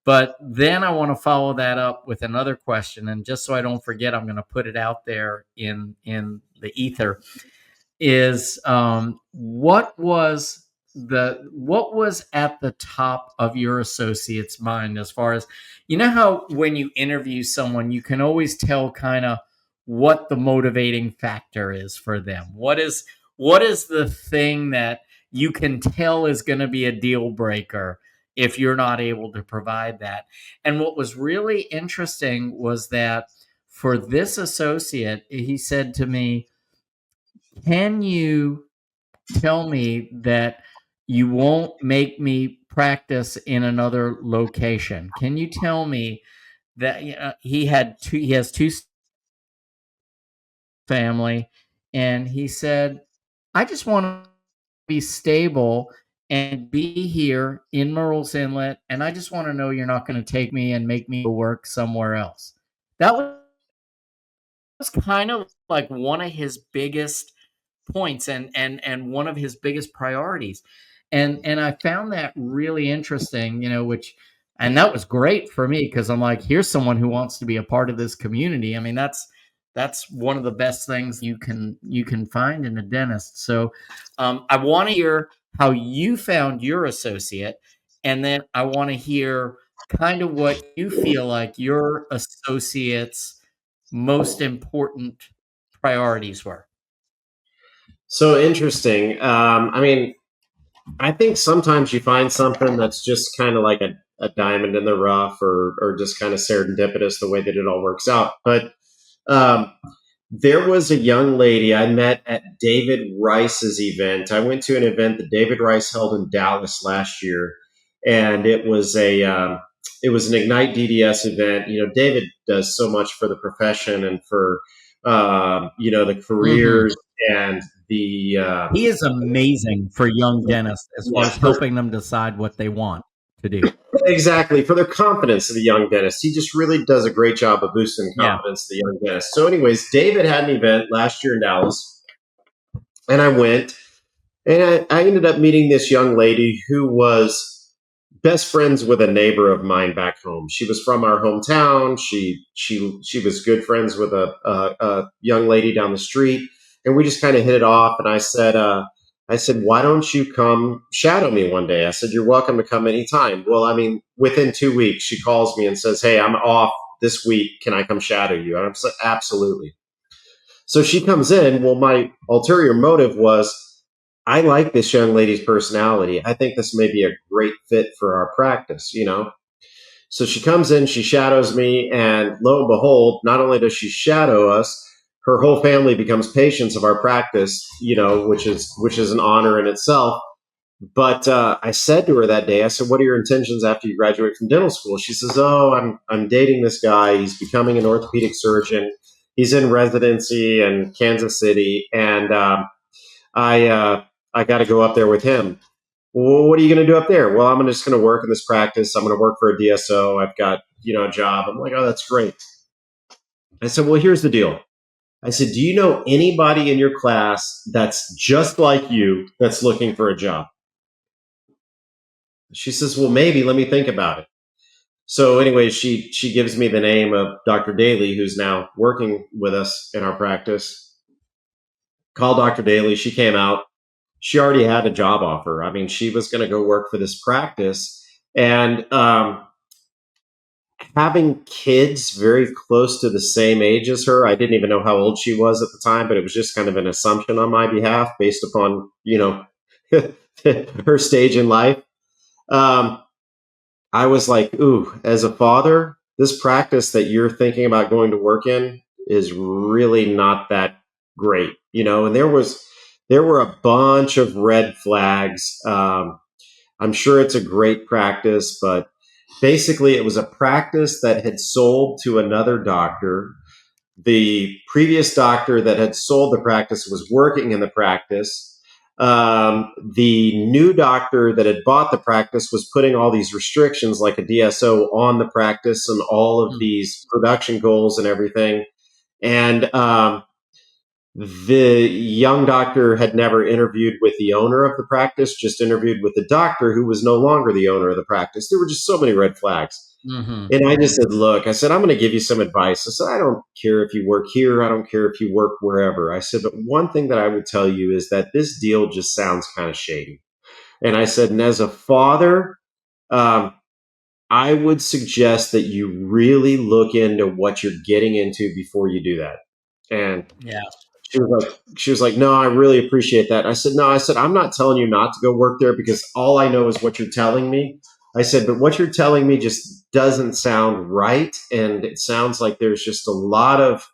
but then I want to follow that up with another question. And just so I don't forget, I'm going to put it out there in the ether. Is what was at the top of your associate's mind, as far as, how when you interview someone you can always tell kind of what the motivating factor is for them. What is the thing that you can tell is going to be a deal breaker if you're not able to provide that? And what was really interesting was that for this associate, he said to me, can you tell me that you won't make me practice in another location? Can you tell me that he has two family, and he said, I just want to be stable and be here in Murrells Inlet, and I just want to know you're not going to take me and make me go work somewhere else. That was kind of like one of his biggest points, and one of his biggest priorities. And I found that really interesting, which, and that was great for me, because I'm like, here's someone who wants to be a part of this community. I mean, that's one of the best things you can find in a dentist. So I want to hear how you found your associate, and then I want to hear kind of what you feel like your associate's most important priorities were. So interesting. I mean, I think sometimes you find something that's just kind of like a diamond in the rough, or just kind of serendipitous the way that it all works out. But um, there was a young lady I met at David Rice's event. I went to an event that David Rice held in Dallas last year, and it was an Ignite DDS event. David does so much for the profession and for the Mhm. careers and the He is amazing for young dentists as far yeah, as helping them decide what they want to do. exactly, for their confidence of the young dentist. He just really does a great job of boosting Yeah. confidence of the young dentist. So, anyways, David had an event last year in Dallas, and I went, and I ended up meeting this young lady who was best friends with a neighbor of mine back home. She was from our hometown. She was good friends with a young lady down the street, and we just kind of hit it off. And I said, why don't you come shadow me one day? I said, you're welcome to come anytime. Well, I mean, within 2 weeks, she calls me and says, hey, I'm off this week. Can I come shadow you? And I'm like, absolutely. So she comes in. Well, my ulterior motive was, I like this young lady's personality. I think this may be a great fit for our practice. So she comes in, she shadows me, and lo and behold, not only does she shadow us, her whole family becomes patients of our practice, which is an honor in itself. But I said to her that day, I said, "What are your intentions after you graduate from dental school?" She says, "Oh, I'm dating this guy. He's becoming an orthopedic surgeon. He's in residency in Kansas City, and I got to go up there with him." Well, what are you going to do up there? Well, I'm just going to work in this practice. I'm going to work for a DSO. I've got a job. I'm like, oh, that's great. I said, well, here's the deal. I said, do you know anybody in your class that's just like you that's looking for a job? She says, well, maybe. Let me think about it. So, anyway, she gives me the name of Dr. Daly, who's now working with us in our practice. Called Dr. Daly. She came out. She already had a job offer. I mean, she was going to go work for this practice. And having kids very close to the same age as her, I didn't even know how old she was at the time, but it was just kind of an assumption on my behalf based upon, her stage in life. Um, I was like, ooh, as a father, this practice that you're thinking about going to work in is really not that great. And there were a bunch of red flags. I'm sure it's a great practice, but basically it was a practice that had sold to another doctor. The previous doctor that had sold the practice was working in the practice. The new doctor that had bought the practice was putting all these restrictions, like a DSO, on the practice and all of Mm. these production goals and everything. And the young doctor had never interviewed with the owner of the practice, just interviewed with the doctor who was no longer the owner of the practice. There were just so many red flags. Mm-hmm. And I just said, look, I said, I'm going to give you some advice. I said, I don't care if you work here. I don't care if you work wherever. I said, but one thing that I will tell you is that this deal just sounds kind of shady. And I said, and as a father, um, I would suggest that you really look into what you're getting into before you do that. And Yeah. she was like, no, I really appreciate that. I said, no, I said, I'm not telling you not to go work there because all I know is what you're telling me. I said, but what you're telling me just doesn't sound right. And it sounds like there's just a lot of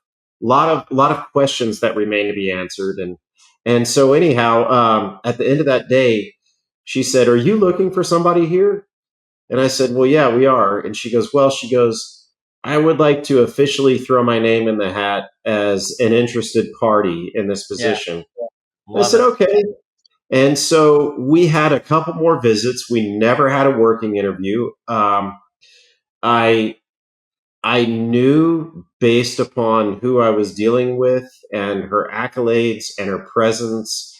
questions that remain to be answered. And so anyhow, at the end of that day, she said, are you looking for somebody here? And I said, well, yeah, we are. And she goes, I would like to officially throw my name in the hat as an interested party in this Yeah. position. I Love said, it. okay. And so we had a couple more visits. We never had a working interview. I I knew based upon who I was dealing with and her accolades and her presence,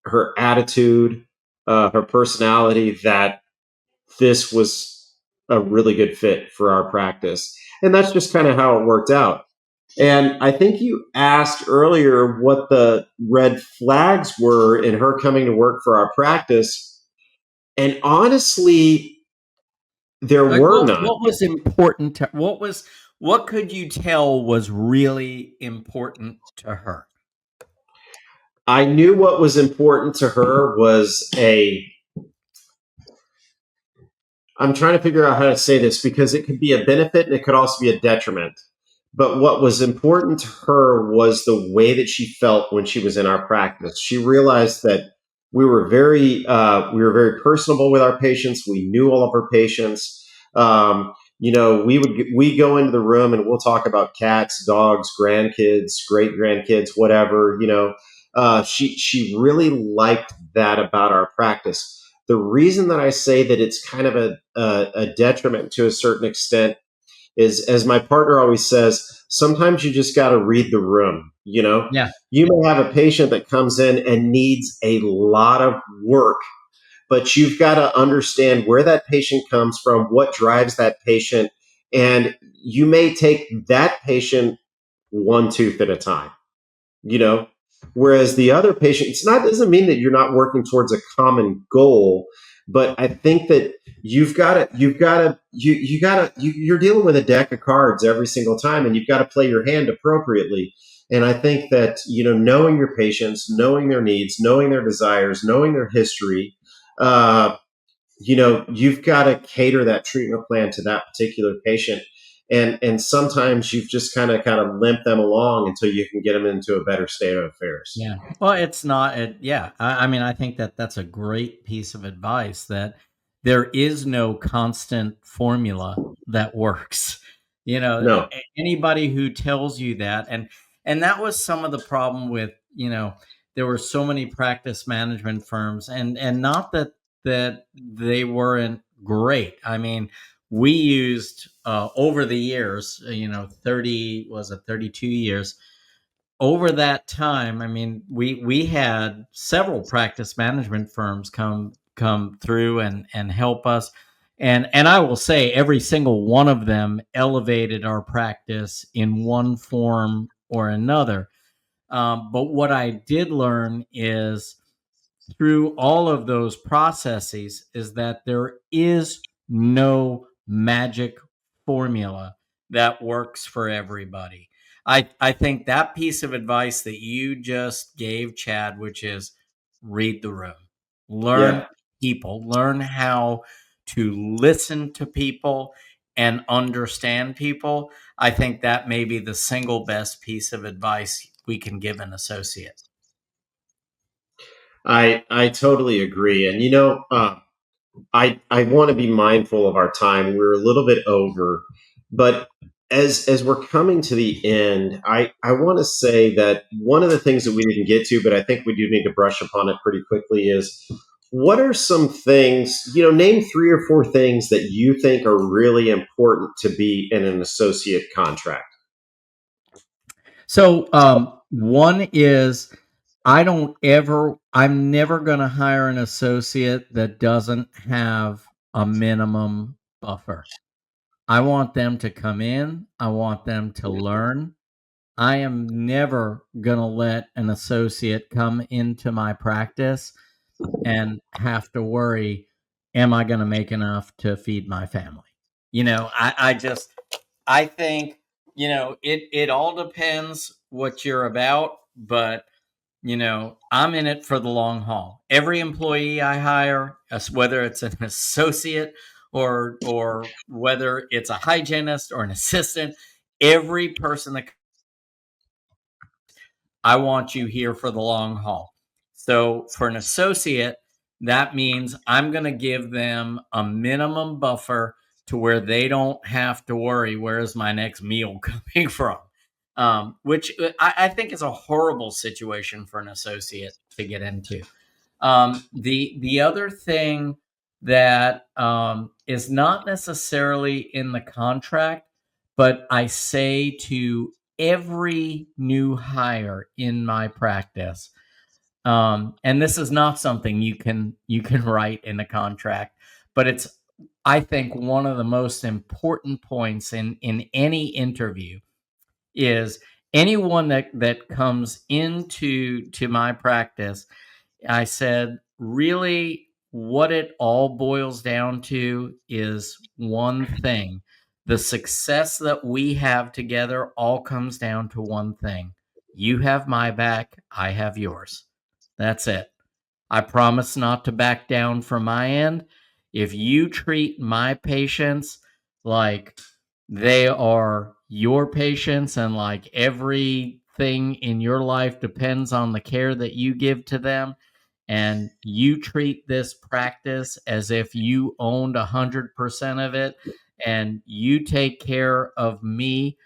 her attitude, her personality, that this was a really good fit for our practice. And that's just kind of how it worked out. And I think you asked earlier what the red flags were in her coming to work for our practice. And honestly, there Like were none. what was important to what could you tell was really important to her? I knew what was important to her was a I'm trying to figure out how to say this because it could be a benefit and it could also be a detriment. But what was important to her was the way that she felt when she was in our practice. She realized that we were very personable with our patients. We knew all of our patients. We go into the room and we'll talk about cats, dogs, grandkids, great grandkids, whatever. She really liked that about our practice. The reason that I say that it's kind of a detriment to a certain extent is, as my partner always says, sometimes you just got to read the room. Yeah. You may have a patient that comes in and needs a lot of work, but you've got to understand where that patient comes from, what drives that patient, and you may take that patient one tooth at a time you know whereas the other patient, it's not doesn't mean that you're not working towards a common goal, but I think that you're dealing with a deck of cards every single time, and you've got to play your hand appropriately. And I think that knowing your patients, knowing their needs, knowing their desires, knowing their history, uh, you've got to cater that treatment plan to that particular patient. And sometimes you've just kind of limp them along until you can get them into a better state of affairs. Yeah. Well, it's not. Yeah. I mean, I think that that's a great piece of advice that there is no constant formula that works. No. Anybody who tells you that, and that was some of the problem with, there were so many practice management firms, and not that they weren't great. I mean, we used over the years, 30 was it 32 years over that time. I mean, we had several practice management firms come through and help us, and I will say every single one of them elevated our practice in one form or another. But what I did learn is through all of those processes is that there is no magic formula that works for everybody. I think that piece of advice that you just gave, Chad, which is read the room, learn Yeah. people, learn how to listen to people and understand people. I think that may be the single best piece of advice we can give an associate. I totally agree. And I want to be mindful of our time. We're a little bit over, but as we're coming to the end, I want to say that one of the things that we didn't get to, but I think we do need to brush upon it pretty quickly, is what are some things, name 3 or 4 things that you think are really important to be in an associate contract. So, one is I'm never going to hire an associate that doesn't have a minimum buffer. I want them to come in, I want them to learn. I am never going to let an associate come into my practice and have to worry, am I going to make enough to feed my family? I think, it all depends what you're about, but I'm in it for the long haul. Every employee I hire, whether it's an associate or whether it's a hygienist or an assistant, every person that I want you here for the long haul. So for an associate, that means I'm going to give them a minimum buffer to where they don't have to worry, where is my next meal coming from? Which I think is a horrible situation for an associate to get into. The other thing that is not necessarily in the contract, but I say to every new hire in my practice, and this is not something you can write in a contract, but it's, I think, one of the most important points in any interview is anyone that comes into my practice. I said, really, what it all boils down to is one thing. The success that we have together all comes down to one thing. You have my back, I have yours. That's it. I promise not to back down from my end. If you treat my patients like they are your patients and like everything in your life depends on the care that you give to them, and you treat this practice as if you owned 100% of it and you take care of me,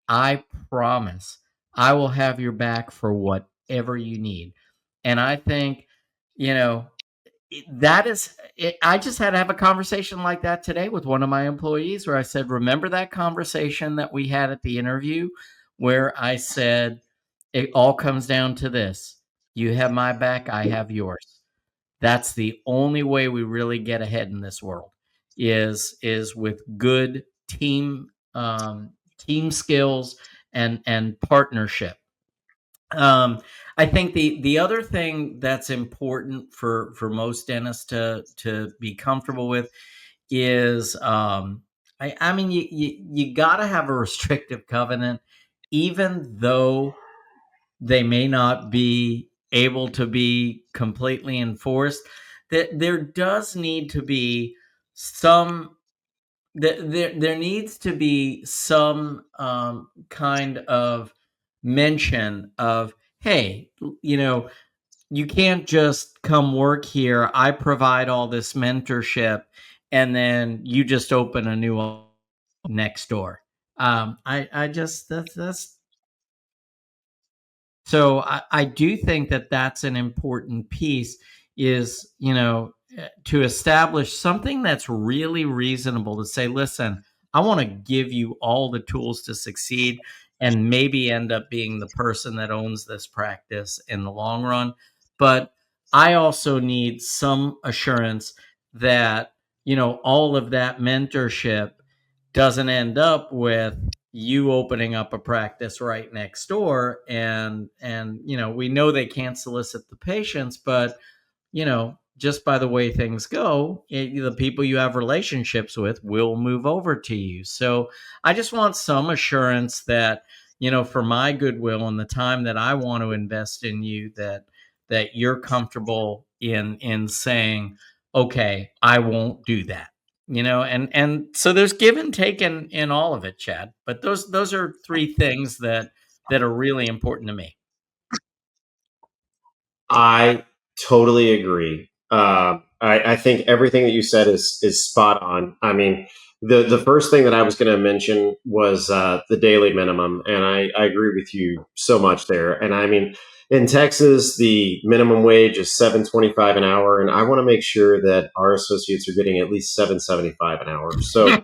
I promise I will have your back for whatever you need. And I think, you know, that is it. I just had to have a conversation like that today with one of my employees where I said, remember that conversation that we had at the interview where I said, it all comes down to this. You have my back, I have yours. That's the only way we really get ahead in this world is with good team skills and partnership. I think the other thing that's important for most dentists to be comfortable with is, I mean, you got to have a restrictive covenant, even though they may not be able to be completely enforced. That there does need to be some there needs to be some kind of mention of, hey, you can't just come work here, I provide all this mentorship, and then you just open a new next door. I just that's So I do think that that's an important piece is, to establish something that's really reasonable to say, listen, I want to give you all the tools to succeed and maybe end up being the person that owns this practice in the long run. But I also need some assurance that, all of that mentorship doesn't end up with you opening up a practice right next door, and we know they can't solicit the patients, but just by the way things go, the people you have relationships with will move over to you. So I just want some assurance that, for my goodwill and the time that I want to invest in you, that you're comfortable in saying, okay, I won't do that. And so there's give and take in all of it, Chad. But those are three things that are really important to me. I totally agree. I think everything that you said is spot on. I mean, the first thing that I was going to mention was the daily minimum, and I agree with you so much there. And I mean, in Texas, the minimum wage is $7.25 an hour, and I want to make sure that our associates are getting at least $7.75 an hour. So I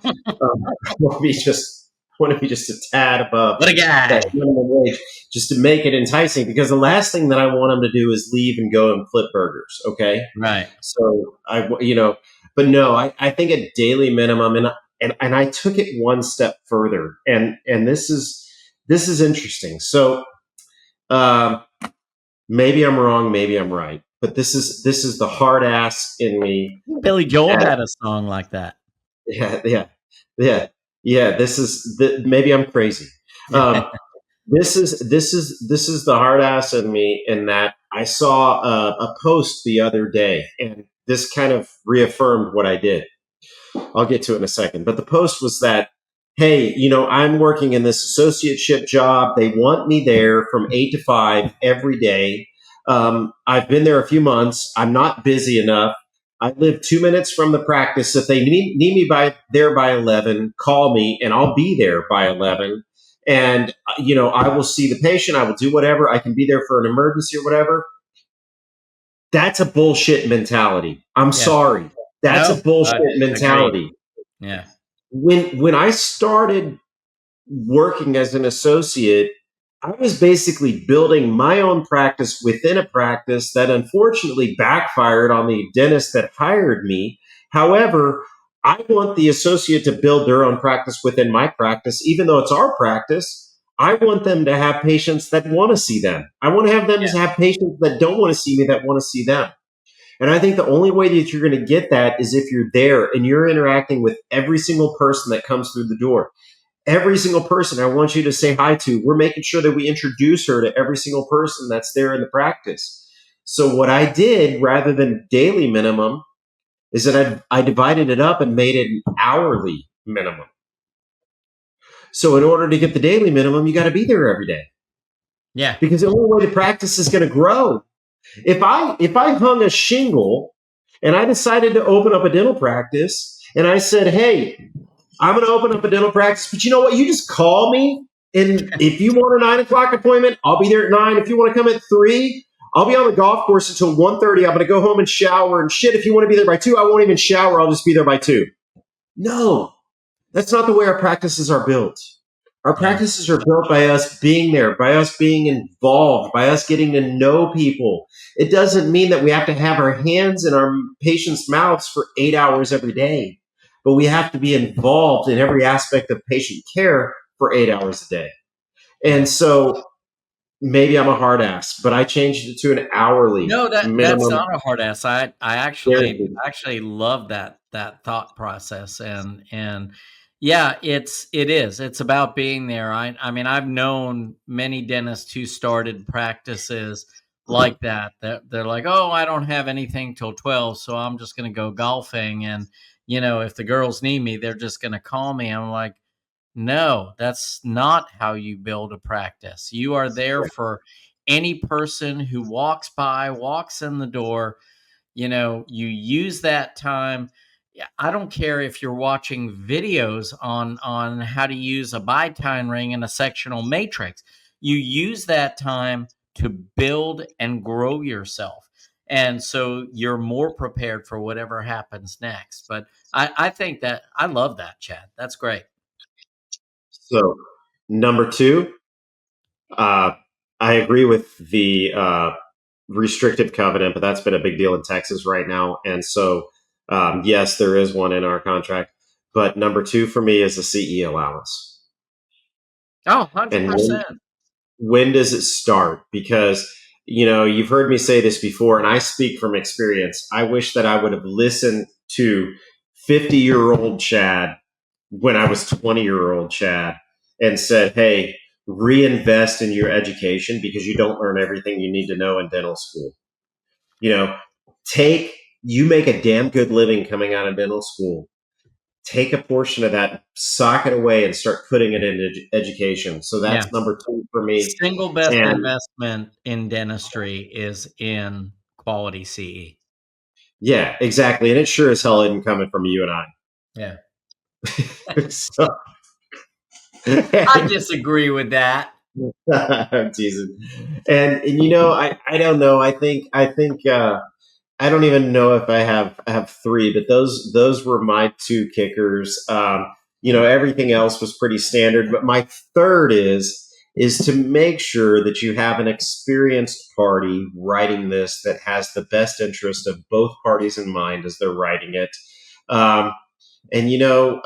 want to be just a tad above What a guy. that minimum wage, just to make it enticing. Because the last thing that I want them to do is leave and go and flip burgers. Okay, Right. so but no, I think a daily minimum, and I took it one step further, and this is interesting. So um, maybe I'm wrong, maybe I'm right, but this is the hard ass in me. Billy Joel That, had a song like that. yeah, yeah, yeah, yeah. Maybe I'm crazy. Um, this is the hard ass in me, in that I saw a post the other day, and this kind of reaffirmed what I did. I'll get to it in a second. But the post was that, hey, I'm working in this associateship job. They want me there from 8 to 5 every day. I've been there a few months. I'm not busy enough. I live 2 minutes from the practice. If they need me by 11, call me and I'll be there by 11. And, I will see the patient. I will do whatever. I can be there for an emergency or whatever. That's a bullshit mentality. I'm Yeah. sorry. That's a No, bullshit agreed. mentality. Yeah. When I started working as an associate, I was basically building my own practice within a practice that unfortunately backfired on the dentist that hired me. However, I want the associate to build their own practice within my practice, even though it's our practice. I want them to have patients that want to see them. I want to have them to have patients that don't want to see me, that want to see them. And I think the only way that you're going to get that is if you're there and you're interacting with every single person that comes through the door. Every single person I want you to say hi to. We're making sure that we introduce her to every single person that's there in the practice. So what I did, rather than daily minimum, is that I divided it up and made it an hourly minimum. So in order to get the daily minimum, you got to be there every day. Yeah. Because the only way the practice is going to grow. If I hung a shingle and I decided to open up a dental practice and I said, hey, I'm going to open up a dental practice, but you know what? You just call me. And if you want a 9 o'clock appointment, I'll be there at 9. If you want to come at 3, I'll be on the golf course until 1:30. I'm going to go home and shower and shit. If you want to be there by 2, I won't even shower. I'll just be there by 2. No, that's not the way our practices are built. Our Yeah. practices are built by us being there, by us being involved, by us getting to know people. It doesn't mean that we have to have our hands in our patients' mouths for 8 hours every day, but we have to be involved in every aspect of patient care for 8 hours a day. And so maybe I'm a hard ass, but I changed it to an hourly No, that's minimum not a hard ass. I actually guarantee. love that thought process, and yeah, it is. It's about being there. I mean, I've known many dentists who started practices like that. That they're like, oh, I don't have anything till 12, so I'm just going to go golfing, and if the girls need me, they're just going to call me. I'm like, no, that's not how you build a practice. You are there for any person who walks by, walks in the door. You use that time. Yeah, I don't care if you're watching videos on how to use a bitine ring and a sectional matrix. You use that time to build and grow yourself. And so you're more prepared for whatever happens next. But I think that I love that, Chad. That's great. So, number 2, uh, I agree with the restrictive covenant, but that's been a big deal in Texas right now. And so, yes, there is one in our contract. But number 2 for me is the CE allowance. Oh, And 100%. when does it start? Because, you've heard me say this before, and I speak from experience. I wish that I would have listened to 50-year-old Chad when I was 20-year-old Chad and said, hey, reinvest in your education because you don't learn everything you need to know in dental school. You know, you make a damn good living coming out of dental school. Take a portion of that, sock it away, and start putting it into education. So Yeah. that's number 2 for me. Single best And investment in dentistry is in quality CE. Yeah, exactly. And it sure as hell isn't coming from you and I. Yeah. So, I disagree with that. I'm teasing. And you know, I don't know. I think I don't even know if I have three, but those were my two kickers. You know, everything else was pretty standard. But my third is to make sure that you have an experienced party writing this that has the best interest of both parties in mind as they're writing it. Um, and you know,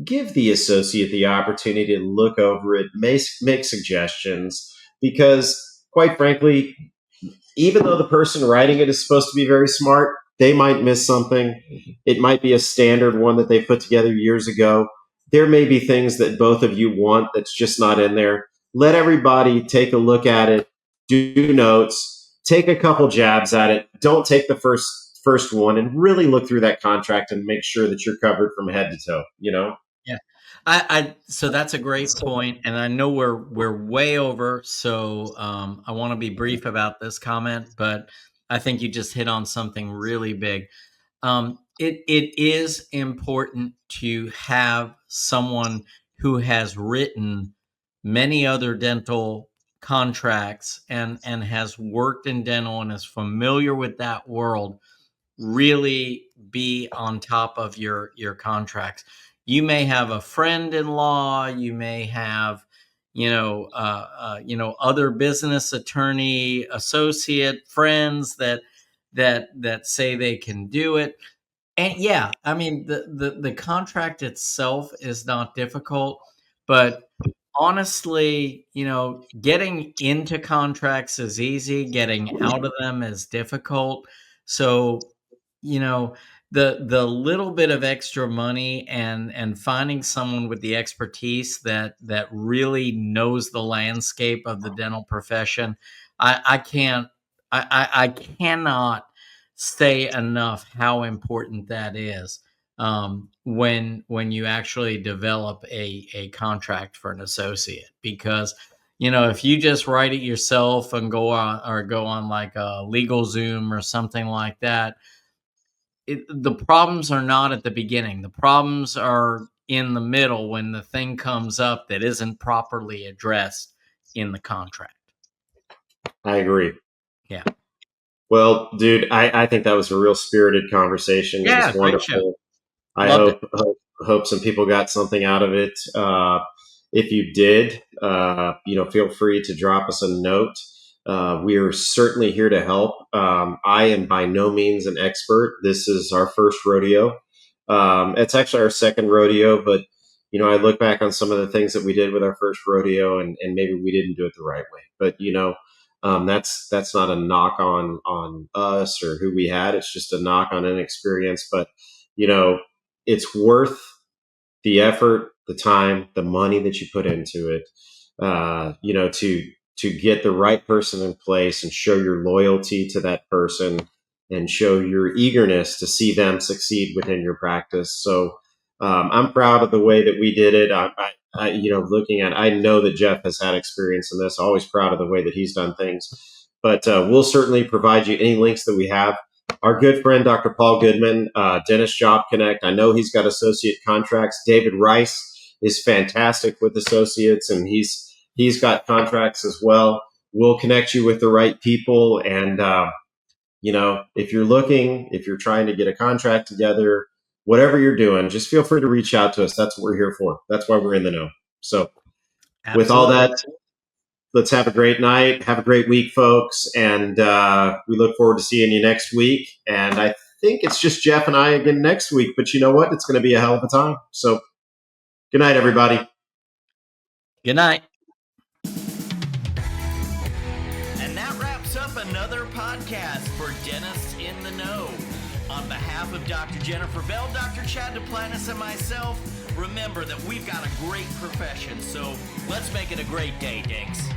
give the associate the opportunity to look over it, make suggestions, because quite frankly, even though the person writing it is supposed to be very smart, they might miss something. It might be a standard one that they put together years ago. There may be things that both of you want that's just not in there. Let everybody take a look at it, do notes, take a couple jabs at it. Don't take the first one, and really look through that contract and make sure that you're covered from head to toe, you know? Yeah. So that's a great point, and I know we're way over, so I want to be brief about this comment, but I think you just hit on something really big. It is important to have someone who has written many other dental contracts and has worked in dental and is familiar with that world really be on top of your contracts. You may have a friend-in-law, you may have other business attorney associate friends that say they can do it. And yeah, I mean the contract itself is not difficult, but honestly, getting into contracts is easy, getting out of them is difficult. So, you know, the little bit of extra money and finding someone with the expertise that really knows the landscape of the dental profession, I can't I cannot say enough how important that is when you actually develop a contract for an associate. Because if you just write it yourself and go on like a legal Zoom or something like that, the problems are not at the beginning. The problems are in the middle when the thing comes up that isn't properly addressed in the contract. I agree. Yeah. Well, dude, I think that was a real spirited conversation. It was Yeah, great show. wonderful. I Loved it. hope some people got something out of it. If you did, feel free to drop us a note. We are certainly here to help. I am by no means an expert. This is our first rodeo. It's actually our second rodeo, but I look back on some of the things that we did with our first rodeo, and maybe we didn't do it the right way. But that's not a knock on us or who we had. It's just a knock on inexperience. But you know, it's worth the effort, the time, the money that you put into it. To get the right person in place and show your loyalty to that person and show your eagerness to see them succeed within your practice. So I'm proud of the way that we did it. I know that Jeff has had experience in this. Always proud of the way that he's done things. But we'll certainly provide you any links that we have. Our good friend, Dr. Paul Goodman, Dentist Job Connect. I know he's got associate contracts. David Rice is fantastic with associates, and he's got contracts as well. We'll connect you with the right people. And, if you're trying to get a contract together, whatever you're doing, just feel free to reach out to us. That's what we're here for. That's why we're in the know. So with all Absolutely. that, let's have a great night. Have a great week, folks. And we look forward to seeing you next week. And I think it's just Jeff and I again next week. But you know what? It's going to be a hell of a time. So good night, everybody. Good night. And that wraps up another podcast for Dentists in the Know. On behalf of Dr. Jennifer Bell, Dr. Chad Duplantis, and myself, remember that we've got a great profession, so let's make it a great day, Dinks.